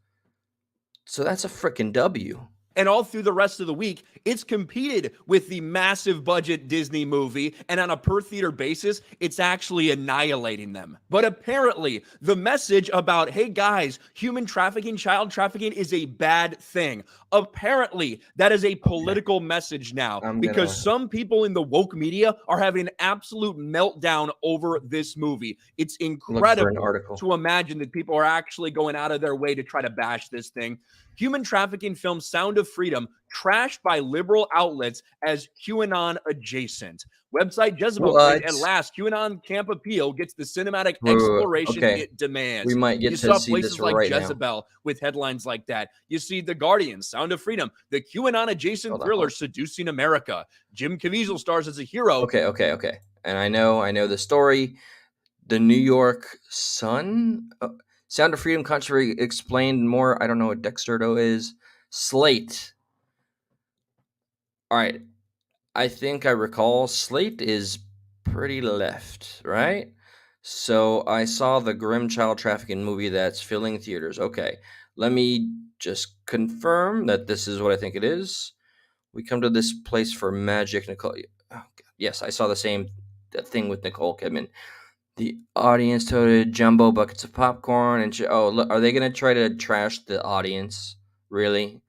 So that's a freaking W. And all through the rest of the week, it's competed with the massive budget Disney movie, and on a per theater basis, it's actually annihilating them. But apparently, the message about, hey guys, human trafficking, child trafficking is a bad thing. Apparently, that is a political message now, because some people in the woke media are having an absolute meltdown over this movie. It's incredible to imagine that people are actually going out of their way to try to bash this thing. Human trafficking film Sound of Freedom trashed by liberal outlets as QAnon adjacent. Website Jezebel claimed at last QAnon camp appeal gets the cinematic exploration it demands. We might get you to saw see places this like right Jezebel now. with headlines like that. You see The Guardian, Sound of Freedom, the QAnon adjacent thriller Seducing America. Jim Caviezel stars as a hero. Okay. And I know the story. The New York Sun, Sound of Freedom controversy explained more. I don't know what Dexterdo is. Slate. All right. I think I recall Slate is pretty left, right? So I saw the grim child trafficking movie that's filling theaters. Okay. Let me just confirm that this is what I think it is. We come to this place for magic, Nicole. Oh, yes, I saw the same thing with Nicole Kidman. The audience toted jumbo buckets of popcorn and are they gonna try to trash the audience? Really?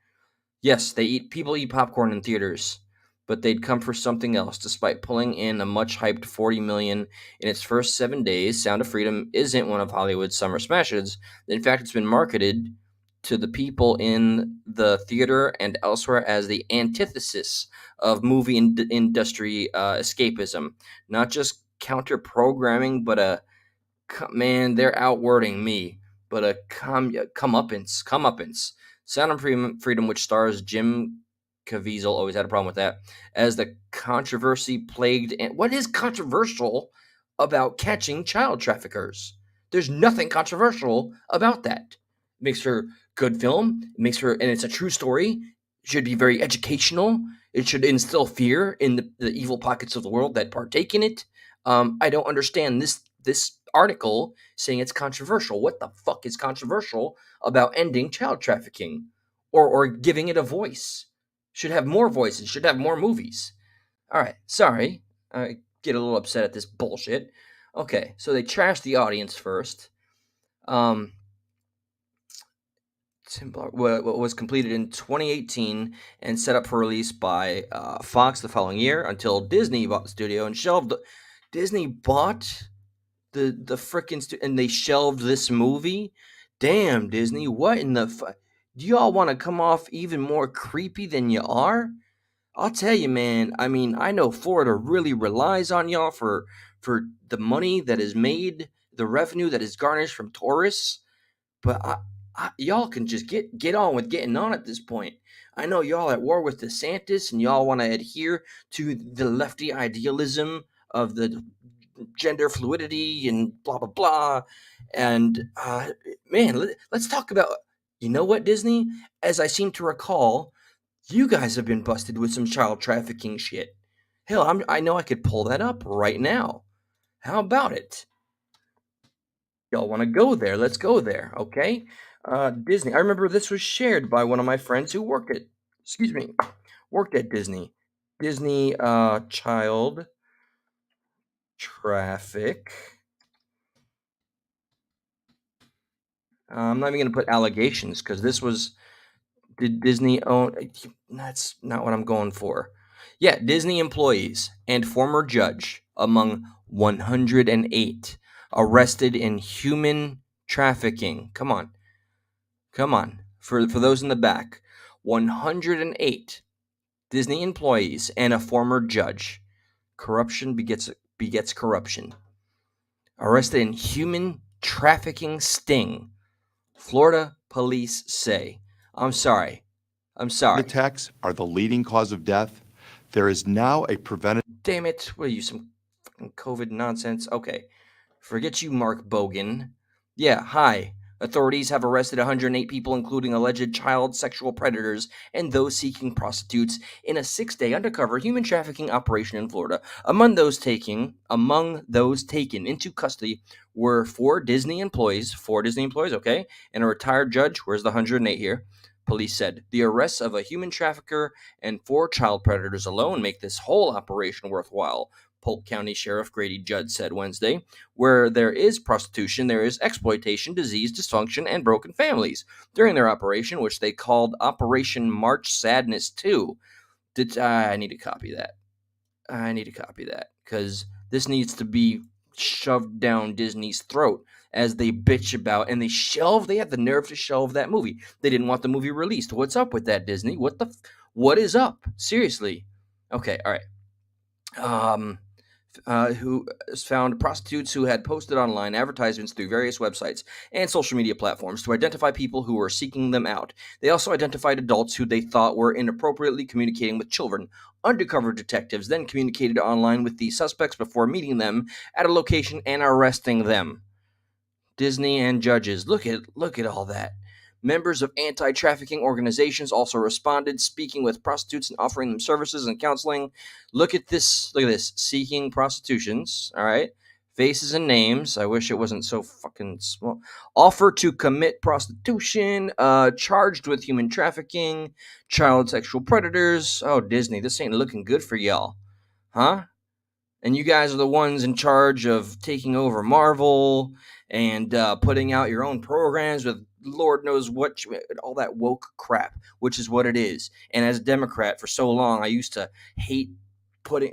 Yes, people eat popcorn in theaters, but they'd come for something else. Despite pulling in a much hyped $40 million in its first 7 days, Sound of Freedom isn't one of Hollywood's summer smashes. In fact, it's been marketed to the people in the theater and elsewhere as the antithesis of movie industry escapism, not just counter programming, but a Man, they're outwording me. But a comeuppance. Sound of Freedom, which stars Jim Caviezel, always had a problem with that, as the controversy-plagued. And what is controversial about catching child traffickers? There's nothing controversial about that. It makes for good film. It makes for, and it's a true story. It should be very educational. It should instill fear in the evil pockets of the world that partake in it. I don't understand this article saying it's controversial. What the fuck is controversial about ending child trafficking or giving it a voice? Should have more voices. Should have more movies. All right, sorry. I get a little upset at this bullshit. Okay, so they trashed the audience first. What was completed in 2018 and set up for release by Fox the following year until Disney bought the studio and shelved. Disney bought the frickin' and they shelved this movie. Damn, Disney, what in the do y'all want to come off even more creepy than you are? I'll tell you, man. I mean, I know Florida really relies on y'all for the money that is made, the revenue that is garnished from tourists. But y'all can just get on with getting on at this point. I know y'all at war with DeSantis, and y'all want to adhere to the lefty idealism of the gender fluidity and blah blah blah. And man, let's talk about. You know what, Disney? As I seem to recall, you guys have been busted with some child trafficking shit. Hell, I know I could pull that up right now. How about it? Y'all want to go there? Let's go there, okay? Disney. I remember this was shared by one of my friends who worked at Disney. Disney child traffic. I'm not even going to put allegations because this was. Did Disney own? That's not what I'm going for. Yeah, Disney employees and former judge among 108 arrested in human trafficking. Come on. For those in the back, 108 Disney employees and a former judge. Corruption begets corruption. Arrested in human trafficking sting. Florida police say. I'm sorry. Attacks are the leading cause of death. There is now a preventative. Damn it. What are you, some fucking COVID nonsense? Okay. Forget you, Mark Bogan. Yeah, hi. Authorities have arrested 108 people, including alleged child sexual predators and those seeking prostitutes, in a 6-day undercover human trafficking operation in Florida. Among those taken into custody were 4 Disney employees, okay, and a retired judge. Where's the 108 here? Police said the arrests of a human trafficker and 4 child predators alone make this whole operation worthwhile. Polk County Sheriff Grady Judd said Wednesday, where there is prostitution, there is exploitation, disease, dysfunction, and broken families. During their operation, which they called Operation March Sadness 2, I need to copy that. Because this needs to be shoved down Disney's throat as they bitch about, and they had the nerve to shelve that movie. They didn't want the movie released. What's up with that, Disney? What is up? Seriously. Okay, all right. Who found prostitutes who had posted online advertisements through various websites and social media platforms to identify people who were seeking them out. They also identified adults who they thought were inappropriately communicating with children. Undercover detectives then communicated online with the suspects before meeting them at a location and arresting them. Disney and judges. Look at all that. Members of anti-trafficking organizations also responded, speaking with prostitutes and offering them services and counseling. Look at this. Seeking prostitutions. All right. Faces and names. I wish it wasn't so fucking small. Offer to commit prostitution. Charged with human trafficking. Child sexual predators. Oh, Disney, this ain't looking good for y'all. Huh? And you guys are the ones in charge of taking over Marvel and putting out your own programs with Lord knows what, all that woke crap, which is what it is. And as a Democrat for so long, I used to hate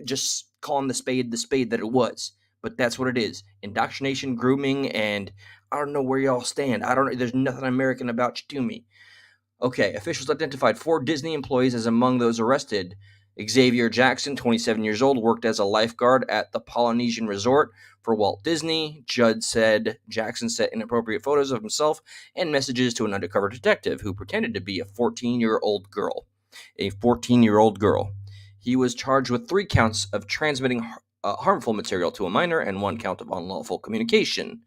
just calling the spade that it was. But that's what it is. Indoctrination, grooming, and I don't know where y'all stand. There's nothing American about you to me. Okay, officials identified 4 Disney employees as among those arrested. Xavier Jackson, 27 years old, worked as a lifeguard at the Polynesian Resort for Walt Disney. Judd said Jackson sent inappropriate photos of himself and messages to an undercover detective who pretended to be a 14-year-old girl. A 14-year-old girl. He was charged with 3 counts of transmitting harmful material to a minor and 1 count of unlawful communication.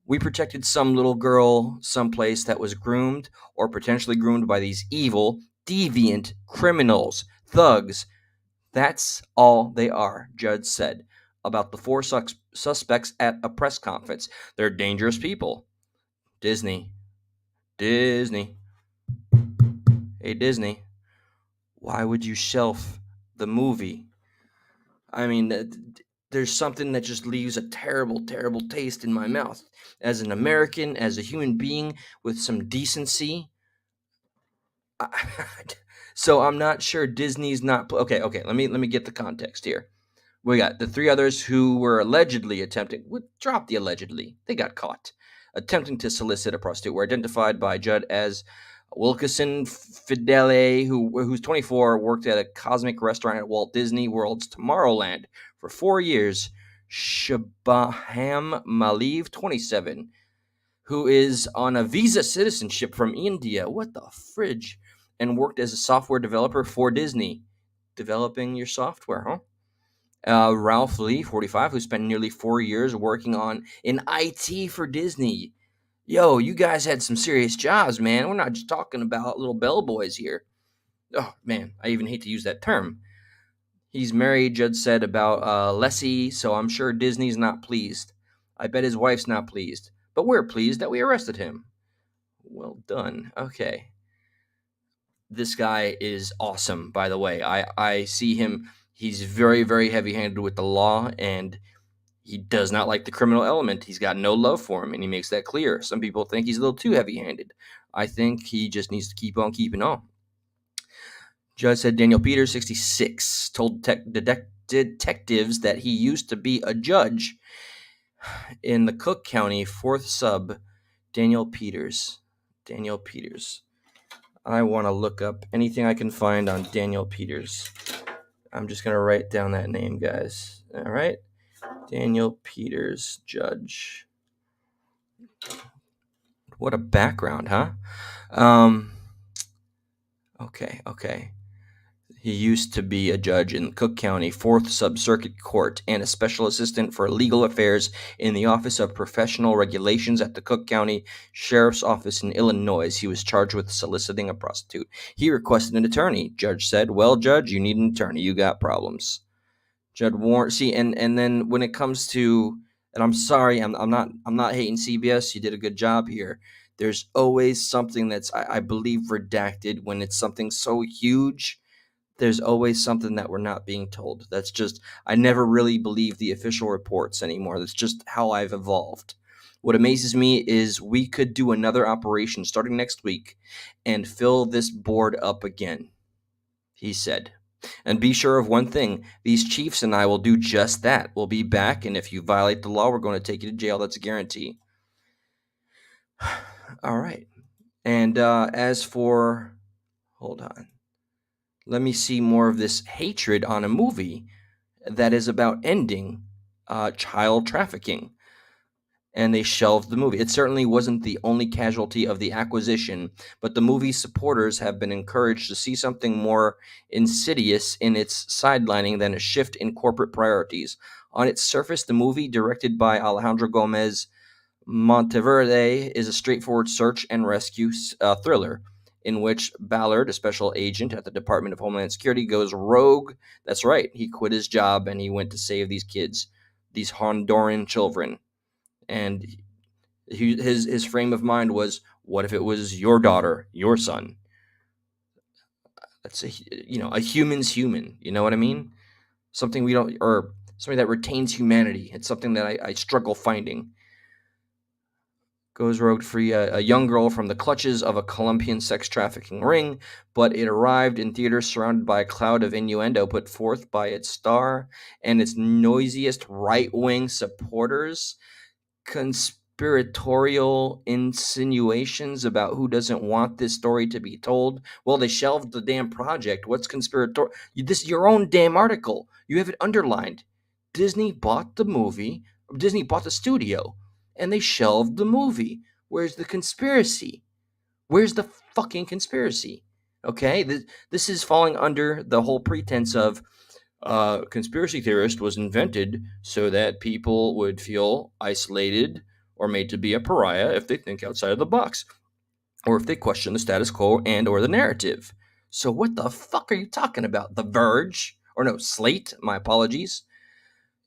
We protected some little girl someplace that was groomed or potentially groomed by these evil, deviant criminals, thugs. That's all they are, Judd said about the 4 suspects at a press conference. They're dangerous people. Disney. Hey, Disney. Why would you shelf the movie? I mean, there's something that just leaves a terrible, terrible taste in my mouth. As an American, as a human being with some decency, so I'm not sure Disney's not okay. Let me get the context here. We got the 3 others who were allegedly attempting. Drop the allegedly. They got caught attempting to solicit a prostitute. Were identified by Judd as Wilkeson Fidele, who's 24, worked at a cosmic restaurant at Walt Disney World's Tomorrowland for 4 years. Shabaham Maliv, 27, who is on a visa citizenship from India. What the fridge? And worked as a software developer for Disney. Developing your software, huh? Ralph Lee, 45, who spent nearly 4 years working in IT for Disney. Yo, you guys had some serious jobs, man. We're not just talking about little bellboys here. Oh, man, I even hate to use that term. He's married, Judd said about Lessie, so I'm sure Disney's not pleased. I bet his wife's not pleased. But we're pleased that we arrested him. Well done. Okay. This guy is awesome, by the way. I see him. He's very, very heavy-handed with the law, and he does not like the criminal element. He's got no love for him, and he makes that clear. Some people think he's a little too heavy-handed. I think he just needs to keep on keeping on. Judge said Daniel Peters, 66, told detectives that he used to be a judge in the Cook County 4th Sub. Daniel Peters. I want to look up anything I can find on Daniel Peters. I'm just going to write down that name, guys. All right. Daniel Peters, judge. What a background, huh? Okay. He used to be a judge in Cook County 4th Sub-Circuit Court and a special assistant for legal affairs in the Office of Professional Regulations at the Cook County Sheriff's Office in Illinois. He was charged with soliciting a prostitute. He requested an attorney. Judge said, "Well, Judge, you need an attorney. You got problems." Judd warned. See, and then when it comes to, and I'm sorry, I'm not hating CBS. You did a good job here. There's always something that's I believe redacted when it's something so huge. There's always something that we're not being told. That's just, I never really believe the official reports anymore. That's just how I've evolved. What amazes me is we could do another operation starting next week and fill this board up again, he said. And be sure of one thing, these chiefs and I will do just that. We'll be back, and if you violate the law, we're going to take you to jail. That's a guarantee. All right. And as for, hold on. Let me see more of this hatred on a movie that is about ending child trafficking. And they shelved the movie. It certainly wasn't the only casualty of the acquisition, but the movie's supporters have been encouraged to see something more insidious in its sidelining than a shift in corporate priorities. On its surface, the movie, directed by Alejandro Gomez Monteverde, is a straightforward search and rescue thriller in which Ballard, a special agent at the Department of Homeland Security, goes rogue. That's right. He quit his job and he went to save these kids, these Honduran children. And his frame of mind was, what if it was your daughter, your son? That's a human's human. You know what I mean? Something we don't, or something that retains humanity. It's something that I struggle finding. Goes rogue to free a young girl from the clutches of a Colombian sex trafficking ring, but it arrived in theaters surrounded by a cloud of innuendo put forth by its star and its noisiest right-wing supporters. conspiratorial insinuations about who doesn't want this story to be told. Well, they shelved the damn project. What's conspiratorial? This is your own damn article. You have it underlined. Disney bought the movie. Disney bought the studio, and they shelved the movie. Where's the conspiracy? Where's the fucking conspiracy? Okay, this is falling under the whole pretense of conspiracy theorist was invented so that people would feel isolated or made to be a pariah if they think outside of the box or if they question the status quo and or the narrative. So what the fuck are you talking about? The Verge? Or no, Slate, my apologies.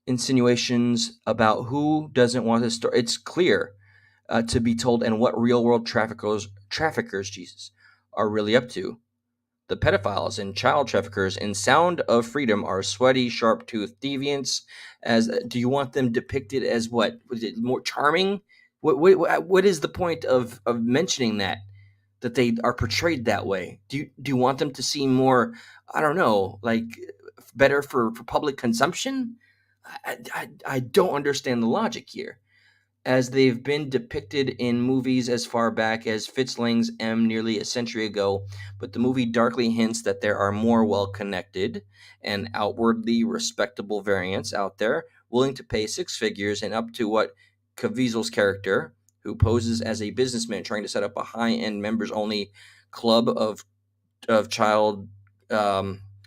Insinuations about who doesn't want this story. It's clear to be told and what real world traffickers, Jesus, are really up to. The pedophiles and child traffickers in Sound of Freedom are sweaty, sharp-toothed deviants. As do you want them depicted as what? Was it more charming? What is the point of mentioning that they are portrayed that way? Do you want them to seem more, I don't know, like better for public consumption? I don't understand the logic here, as they've been depicted in movies as far back as Fitzling's M nearly a century ago, but the movie darkly hints that there are more well-connected and outwardly respectable variants out there willing to pay six figures and up to what Caviezel's character, who poses as a businessman trying to set up a high-end members-only club of child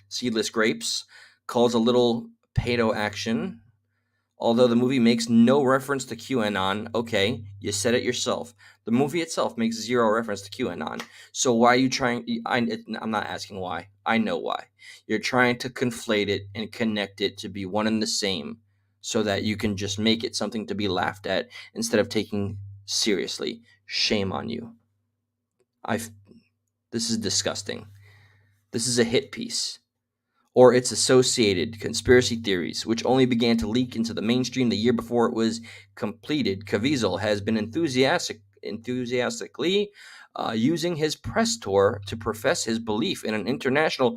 seedless grapes, calls a little pedo action. Although the movie makes no reference to QAnon, okay, you said it yourself. The movie itself makes zero reference to QAnon. So why are you trying? I'm not asking why. I know why. You're trying to conflate it and connect it to be one and the same so that you can just make it something to be laughed at instead of taking seriously. Shame on you. This is disgusting. This is a hit piece. Or its associated conspiracy theories, which only began to leak into the mainstream the year before it was completed. Caviezel has been enthusiastically using his press tour to profess his belief in an international.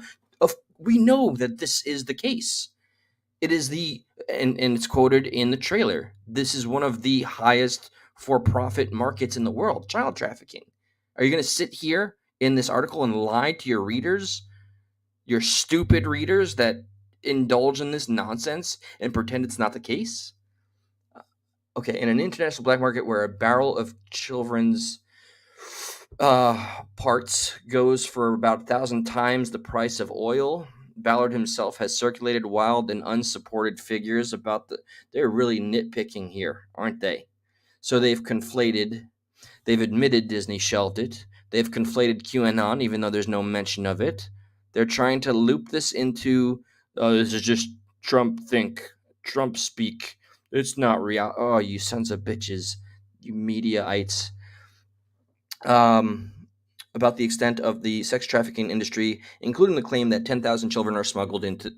We know that this is the case. It is and it's quoted in the trailer. This is one of the highest for-profit markets in the world, child trafficking. Are you going to sit here in this article and lie to your readers? Your stupid readers that indulge in this nonsense and pretend it's not the case? Okay, in an international black market where a barrel of children's parts goes for about 1,000 times the price of oil, Ballard himself has circulated wild and unsupported figures about they're really nitpicking here, aren't they? So they've admitted Disney shelved it. They've conflated QAnon, even though there's no mention of it. They're trying to loop this into, this is just Trump speak. It's not real. Oh, you sons of bitches, you mediaites. About the extent of the sex trafficking industry, including the claim that 10,000 children are smuggled into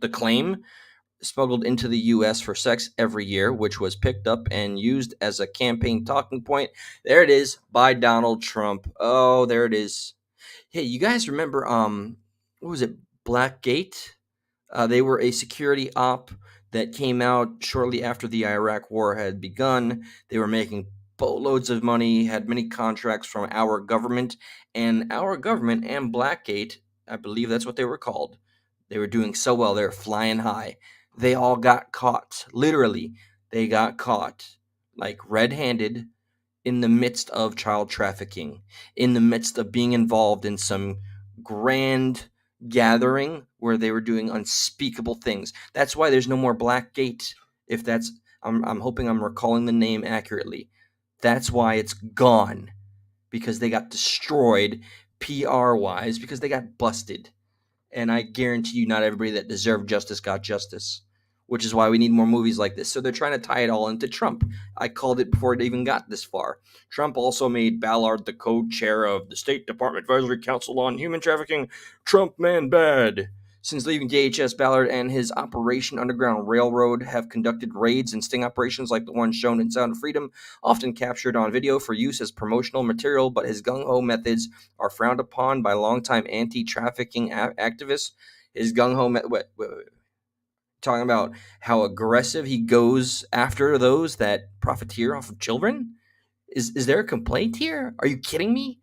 the U.S. for sex every year, which was picked up and used as a campaign talking point. There it is, by Donald Trump. Oh, there it is. Hey, you guys remember, what was it, Blackgate? They were a security op that came out shortly after the Iraq War had begun. They were making boatloads of money, had many contracts from our government, and Blackgate, I believe that's what they were called. They were doing so well. They were flying high. They all got caught. Literally, they got caught, like red-handed, in the midst of child trafficking, in the midst of being involved in some grand gathering where they were doing unspeakable things. That's why there's no more Blackgate. If that's, I'm hoping I'm recalling the name accurately. That's why it's gone, because they got destroyed PR-wise, because they got busted. And I guarantee you not everybody that deserved justice got justice, which is why we need more movies like this. So they're trying to tie it all into Trump. I called it before it even got this far. Trump also made Ballard the co-chair of the State Department Advisory Council on Human Trafficking. Trump man bad. Since leaving DHS, Ballard and his Operation Underground Railroad have conducted raids and sting operations like the one shown in Sound of Freedom, often captured on video for use as promotional material, but his gung-ho methods are frowned upon by longtime anti-trafficking activists. His gung-ho talking about how aggressive he goes after those that profiteer off of children. Is there a complaint here? Are you kidding me?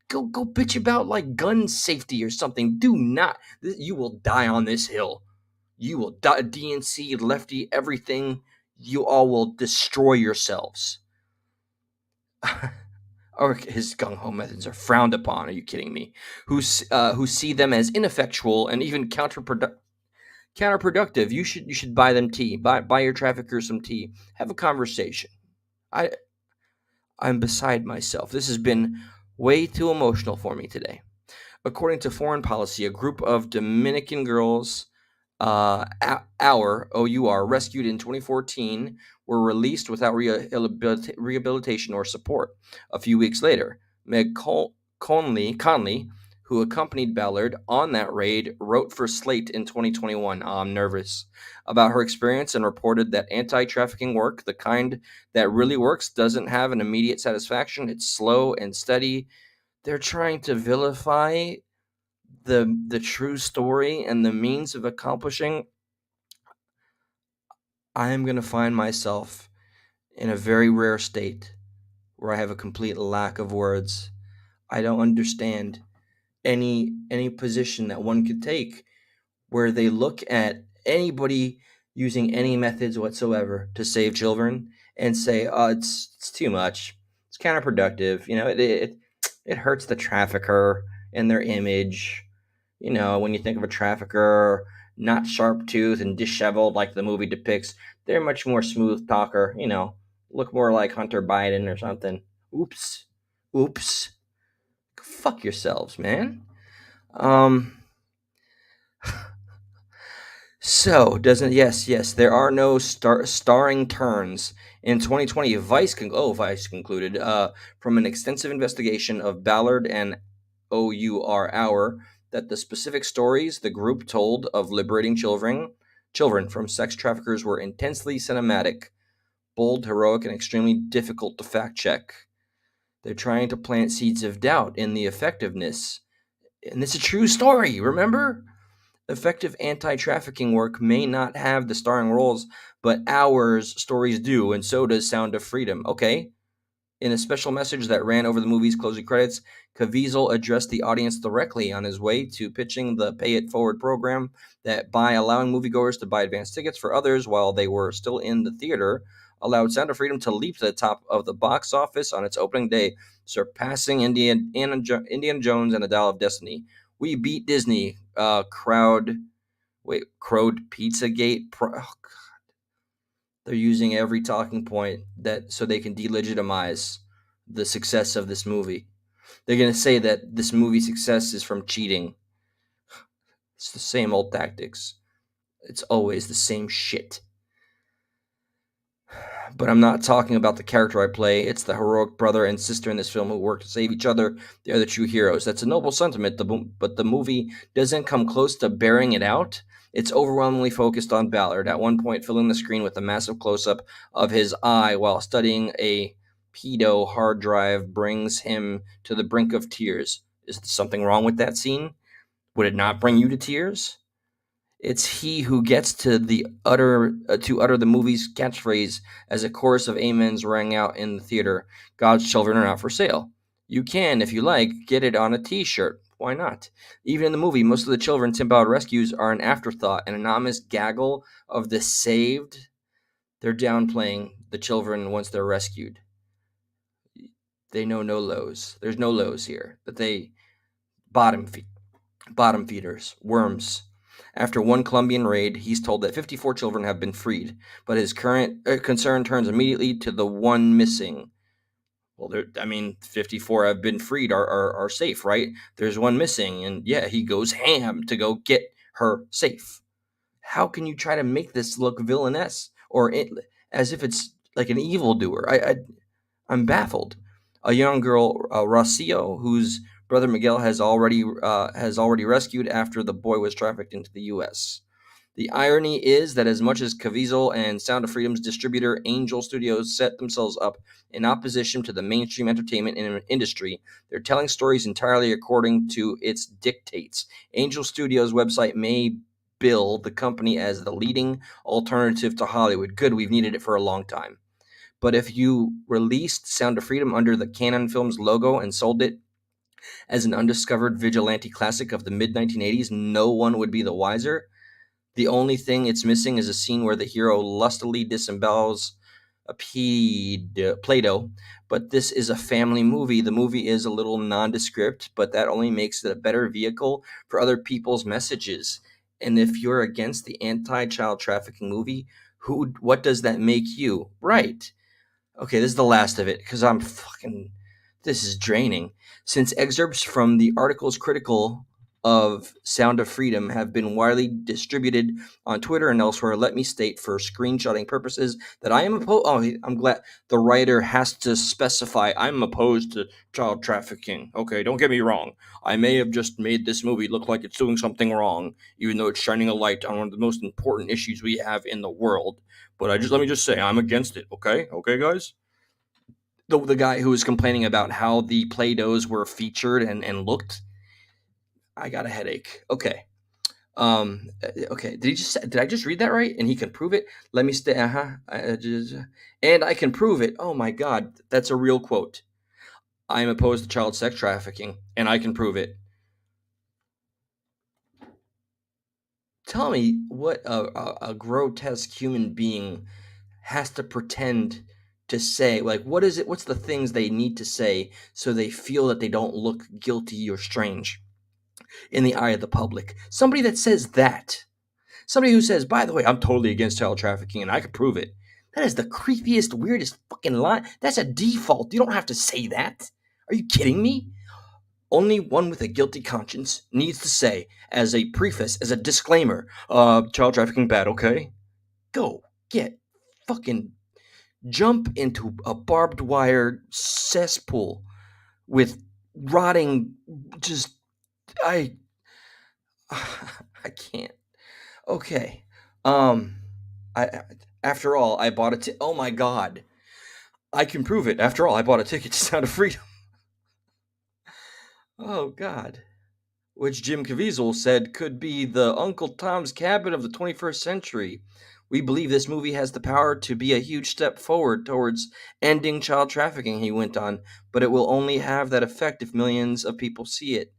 Go bitch about like gun safety or something. Do not. You will die on this hill. You will die. DNC, lefty, everything. You all will destroy yourselves. Or his gung ho methods are frowned upon. Are you kidding me? Who see them as ineffectual and even counterproductive. You should buy them tea. Buy your traffickers some tea. Have a conversation. I'm beside myself. This has been way too emotional for me today. According to Foreign Policy, a group of Dominican girls, OUR, rescued in 2014, were released without rehabilitation or support. A few weeks later, Meg Conley, who accompanied Ballard on that raid, wrote for Slate in 2021, I'm nervous, about her experience and reported that anti-trafficking work, the kind that really works, doesn't have an immediate satisfaction. It's slow and steady. They're trying to vilify the true story and the means of accomplishing. I am going to find myself in a very rare state where I have a complete lack of words. I don't understand any position that one could take where they look at anybody using any methods whatsoever to save children and say, "Oh, it's too much. It's counterproductive. It hurts the trafficker and their image. When you think of a trafficker, not sharp tooth and disheveled like the movie depicts, they're much more smooth talker. Look more like Hunter Biden or something. Oops. Fuck yourselves, man." So, doesn't yes, there are no starring turns. In 2020, Vice concluded from an extensive investigation of Ballard and OUR that the specific stories the group told of liberating children from sex traffickers were intensely cinematic, bold, heroic, and extremely difficult to fact check. They're trying to plant seeds of doubt in the effectiveness. And it's a true story, remember? Effective anti-trafficking work may not have the starring roles, but OUR's stories do, and so does Sound of Freedom. Okay? In a special message that ran over the movie's closing credits, Caviezel addressed the audience directly on his way to pitching the Pay It Forward program that, by allowing moviegoers to buy advance tickets for others while they were still in the theater, allowed Sound of Freedom to leap to the top of the box office on its opening day, surpassing Indiana Jones and the Dial of Destiny. We beat Disney. Crowed Pizzagate. Oh, God. They're using every talking point so they can delegitimize the success of this movie. They're going to say that this movie's success is from cheating. It's the same old tactics. It's always the same shit. But I'm not talking about the character I play. It's the heroic brother and sister in this film who work to save each other. They're the true heroes. That's a noble sentiment, but the movie doesn't come close to bearing it out. It's overwhelmingly focused on Ballard, at one point filling the screen with a massive close-up of his eye while studying a pedo hard drive brings him to the brink of tears. Is there something wrong with that scene? Would it not bring you to tears? It's he who gets to utter the movie's catchphrase as a chorus of amens rang out in the theater. God's children are not for sale. You can, if you like, get it on a t-shirt. Why not? Even in the movie, most of the children Tim Ballard rescues are an afterthought, an anonymous gaggle of the saved. They're downplaying the children once they're rescued. They know no lows. There's no lows here. But they bottom feeders, worms. After one Colombian raid, he's told that 54 children have been freed, but his current concern turns immediately to the one missing. Well, 54 have been freed, are safe, right? There's one missing, and yeah, he goes ham to go get her safe. How can you try to make this look villainous or as if it's like an evildoer? I'm baffled. A young girl, Rocio, whose brother Miguel has already rescued after the boy was trafficked into the U.S. The irony is that as much as Caviezel and Sound of Freedom's distributor Angel Studios set themselves up in opposition to the mainstream entertainment industry, they're telling stories entirely according to its dictates. Angel Studios' website may bill the company as the leading alternative to Hollywood. Good, we've needed it for a long time. But if you released Sound of Freedom under the Canon Films logo and sold it as an undiscovered vigilante classic of the mid 1980s, no one would be the wiser. The only thing it's missing is a scene where the hero lustily disembowels a Play-Doh, but this is a family movie. The movie is a little nondescript, but that only makes it a better vehicle for other people's messages. And if you're against the anti-child trafficking movie, what does that make you? Right. Okay, this is the last of it because this is draining. Since excerpts from the articles critical of Sound of Freedom have been widely distributed on Twitter and elsewhere, let me state for screenshotting purposes that I am opposed. Oh, I'm glad the writer has to specify I'm opposed to child trafficking. Okay, don't get me wrong. I may have just made this movie look like it's doing something wrong, even though it's shining a light on one of the most important issues we have in the world. But let me just say I'm against it. Okay, guys. The guy who was complaining about how the Play-Dohs were featured and looked, I got a headache. Okay. Okay. Did I just read that right? And he can prove it. Let me stay. And I can prove it. Oh my God, that's a real quote. I am opposed to child sex trafficking, and I can prove it. Tell me what a grotesque human being has to pretend to say. Like, what is it? What's the things they need to say so they feel that they don't look guilty or strange in the eye of the public? Somebody that says that. Somebody who says, by the way, I'm totally against child trafficking and I can prove it. That is the creepiest, weirdest fucking lie. That's a default. You don't have to say that. Are you kidding me? Only one with a guilty conscience needs to say, as a preface, as a disclaimer, child trafficking bad, okay? Go get fucking jump into a barbed wire cesspool with rotting I can't. Okay. I after all, I bought oh my God. I can prove it. After all, I bought a ticket to Sound of Freedom. Oh God. Which Jim Caviezel said could be the Uncle Tom's Cabin of the 21st century. We believe this movie has the power to be a huge step forward towards ending child trafficking, he went on, but it will only have that effect if millions of people see it.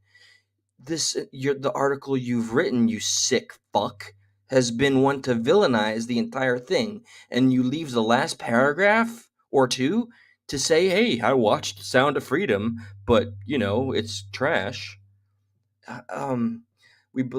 The article you've written, you sick fuck, has been one to villainize the entire thing, and you leave the last paragraph or two to say, hey, I watched Sound of Freedom, but, it's trash.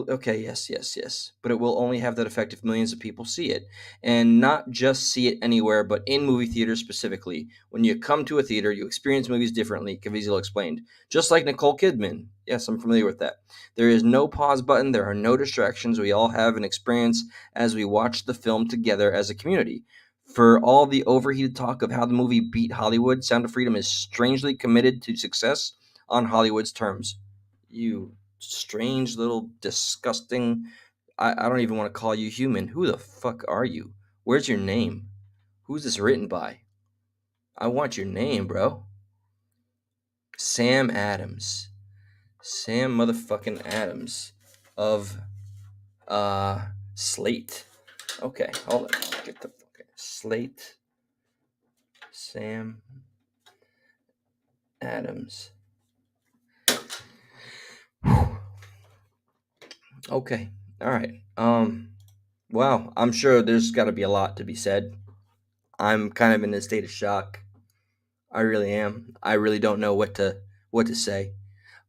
Okay, yes, but it will only have that effect if millions of people see it, and not just see it anywhere, but in movie theaters specifically. When you come to a theater, you experience movies differently, Caviezel explained. Just like Nicole Kidman. Yes, I'm familiar with that. There is no pause button. There are no distractions. We all have an experience as we watch the film together as a community. For all the overheated talk of how the movie beat Hollywood, Sound of Freedom is strangely committed to success on Hollywood's terms. You strange little disgusting. I don't even want to call you human. Who the fuck are you? Where's your name? Who's this written by? I want your name, bro. Sam Adams. Sam motherfucking Adams of Slate. Okay, hold on. Get the fucking Slate. Sam Adams. Okay. All right. Wow. I'm sure there's got to be a lot to be said. I'm kind of in a state of shock. I really am. I really don't know what to say.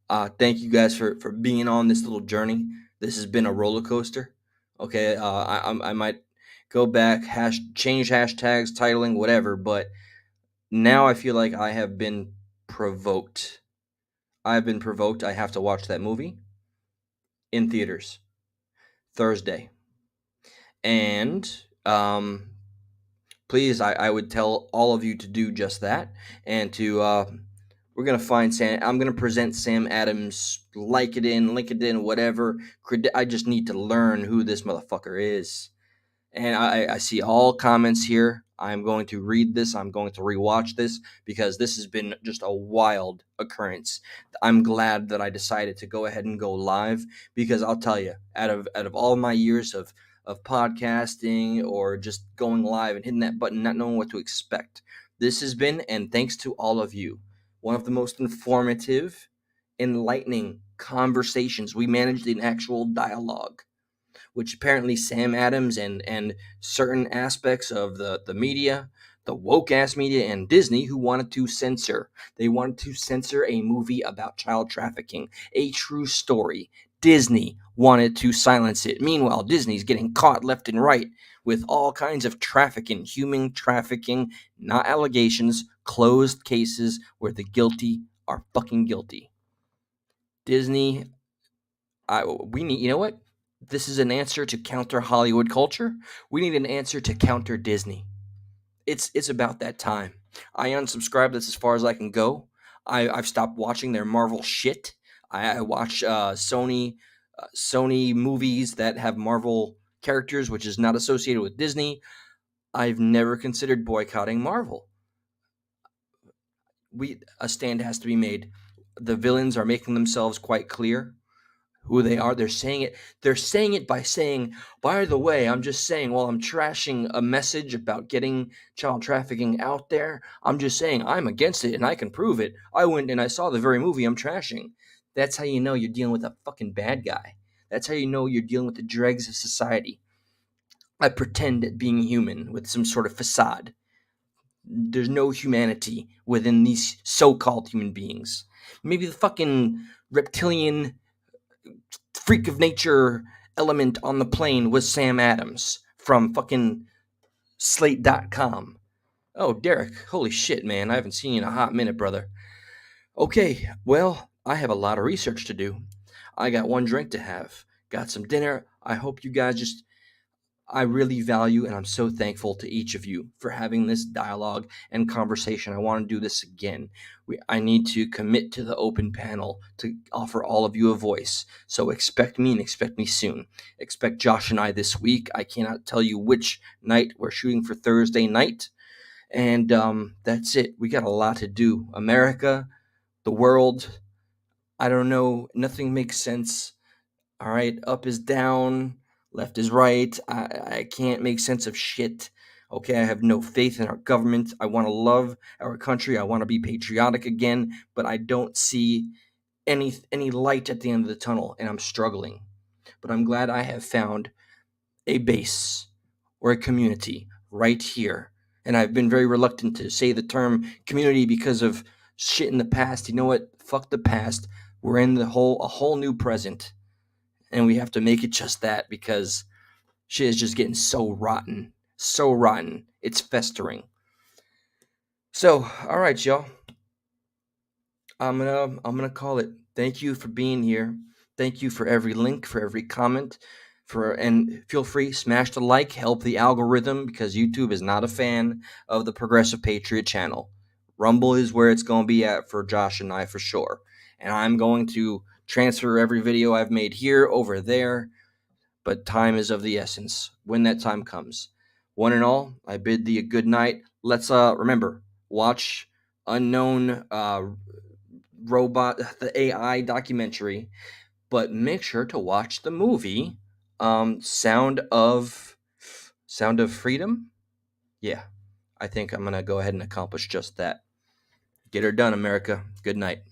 Thank you guys for being on this little journey. This has been a roller coaster. Okay. I might go back, change hashtags, titling, whatever. But now I feel like I have been provoked. I've been provoked. I have to watch that movie in theaters Thursday. And please, I would tell all of you to do just that. And to we're gonna find Sam. I'm gonna present Sam Adams, LinkedIn, whatever. I just need to learn who this motherfucker is. And I see all comments here. I'm going to read this. I'm going to rewatch this because this has been just a wild occurrence. I'm glad that I decided to go ahead and go live because I'll tell you, out of all my years of of podcasting or just going live and hitting that button, not knowing what to expect. This has been, and thanks to all of you, one of the most informative, enlightening conversations. We managed an actual dialogue, which apparently Sam Adams and certain aspects of the media, the woke ass media, and Disney, who wanted to censor. They wanted to censor a movie about child trafficking, a true story. Disney wanted to silence it. Meanwhile, Disney's getting caught left and right with all kinds of trafficking, human trafficking, not allegations, closed cases where the guilty are fucking guilty. Disney, we need, you know what? This is an answer to counter Hollywood culture. We need an answer to counter Disney. It's about that time. I unsubscribed. That's as far as I can go. I've stopped watching their Marvel shit. I watch Sony movies that have Marvel characters, which is not associated with Disney. I've never considered boycotting Marvel. A stand has to be made. The villains are making themselves quite clear who they are. They're saying it by saying, by the way, I'm just saying, while I'm trashing a message about getting child trafficking out there, I'm just saying I'm against it and I can prove it. I went and I saw the very movie I'm trashing. That's how you know you're dealing with a fucking bad guy. That's how you know you're dealing with the dregs of society. I pretend at being human with some sort of facade. There's no humanity within these so-called human beings. Maybe the fucking reptilian freak of nature element on the plane was Sam Adams from fucking slate.com. Oh, Derek, holy shit, man. I haven't seen you in a hot minute, brother. Okay, well, I have a lot of research to do. I got one drink to have, got some dinner. I hope you guys just, I really value and I'm so thankful to each of you for having this dialogue and conversation. I want to do this again. I need to commit to the open panel to offer all of you a voice. So expect me and expect me soon. Expect Josh and I this week. I cannot tell you which night. We're shooting for Thursday night. And that's it. We got a lot to do. America, the world, I don't know. Nothing makes sense. All right, up is down, left is right. I can't make sense of shit. Okay, I have no faith in our government. I want to love our country. I want to be patriotic again, but I don't see any light at the end of the tunnel, and I'm struggling. But I'm glad I have found a base or a community right here. And I've been very reluctant to say the term community because of shit in the past. You know what? Fuck the past. We're in a whole new present. And we have to make it just that because shit is just getting so rotten. So rotten. It's festering. So, all right, y'all. I'm gonna call it. Thank you for being here. Thank you for every link, for every comment, and feel free, smash the like, help the algorithm because YouTube is not a fan of the Progressive Patriot channel. Rumble is where it's gonna be at for Josh and I for sure. And I'm going to transfer every video I've made here over there. But time is of the essence when that time comes. One and all, I bid thee a good night. Let's remember, watch Unknown Robot, the AI documentary, but make sure to watch the movie Sound of Freedom. Yeah, I think I'm gonna go ahead and accomplish just that. Get her done, America. Good night.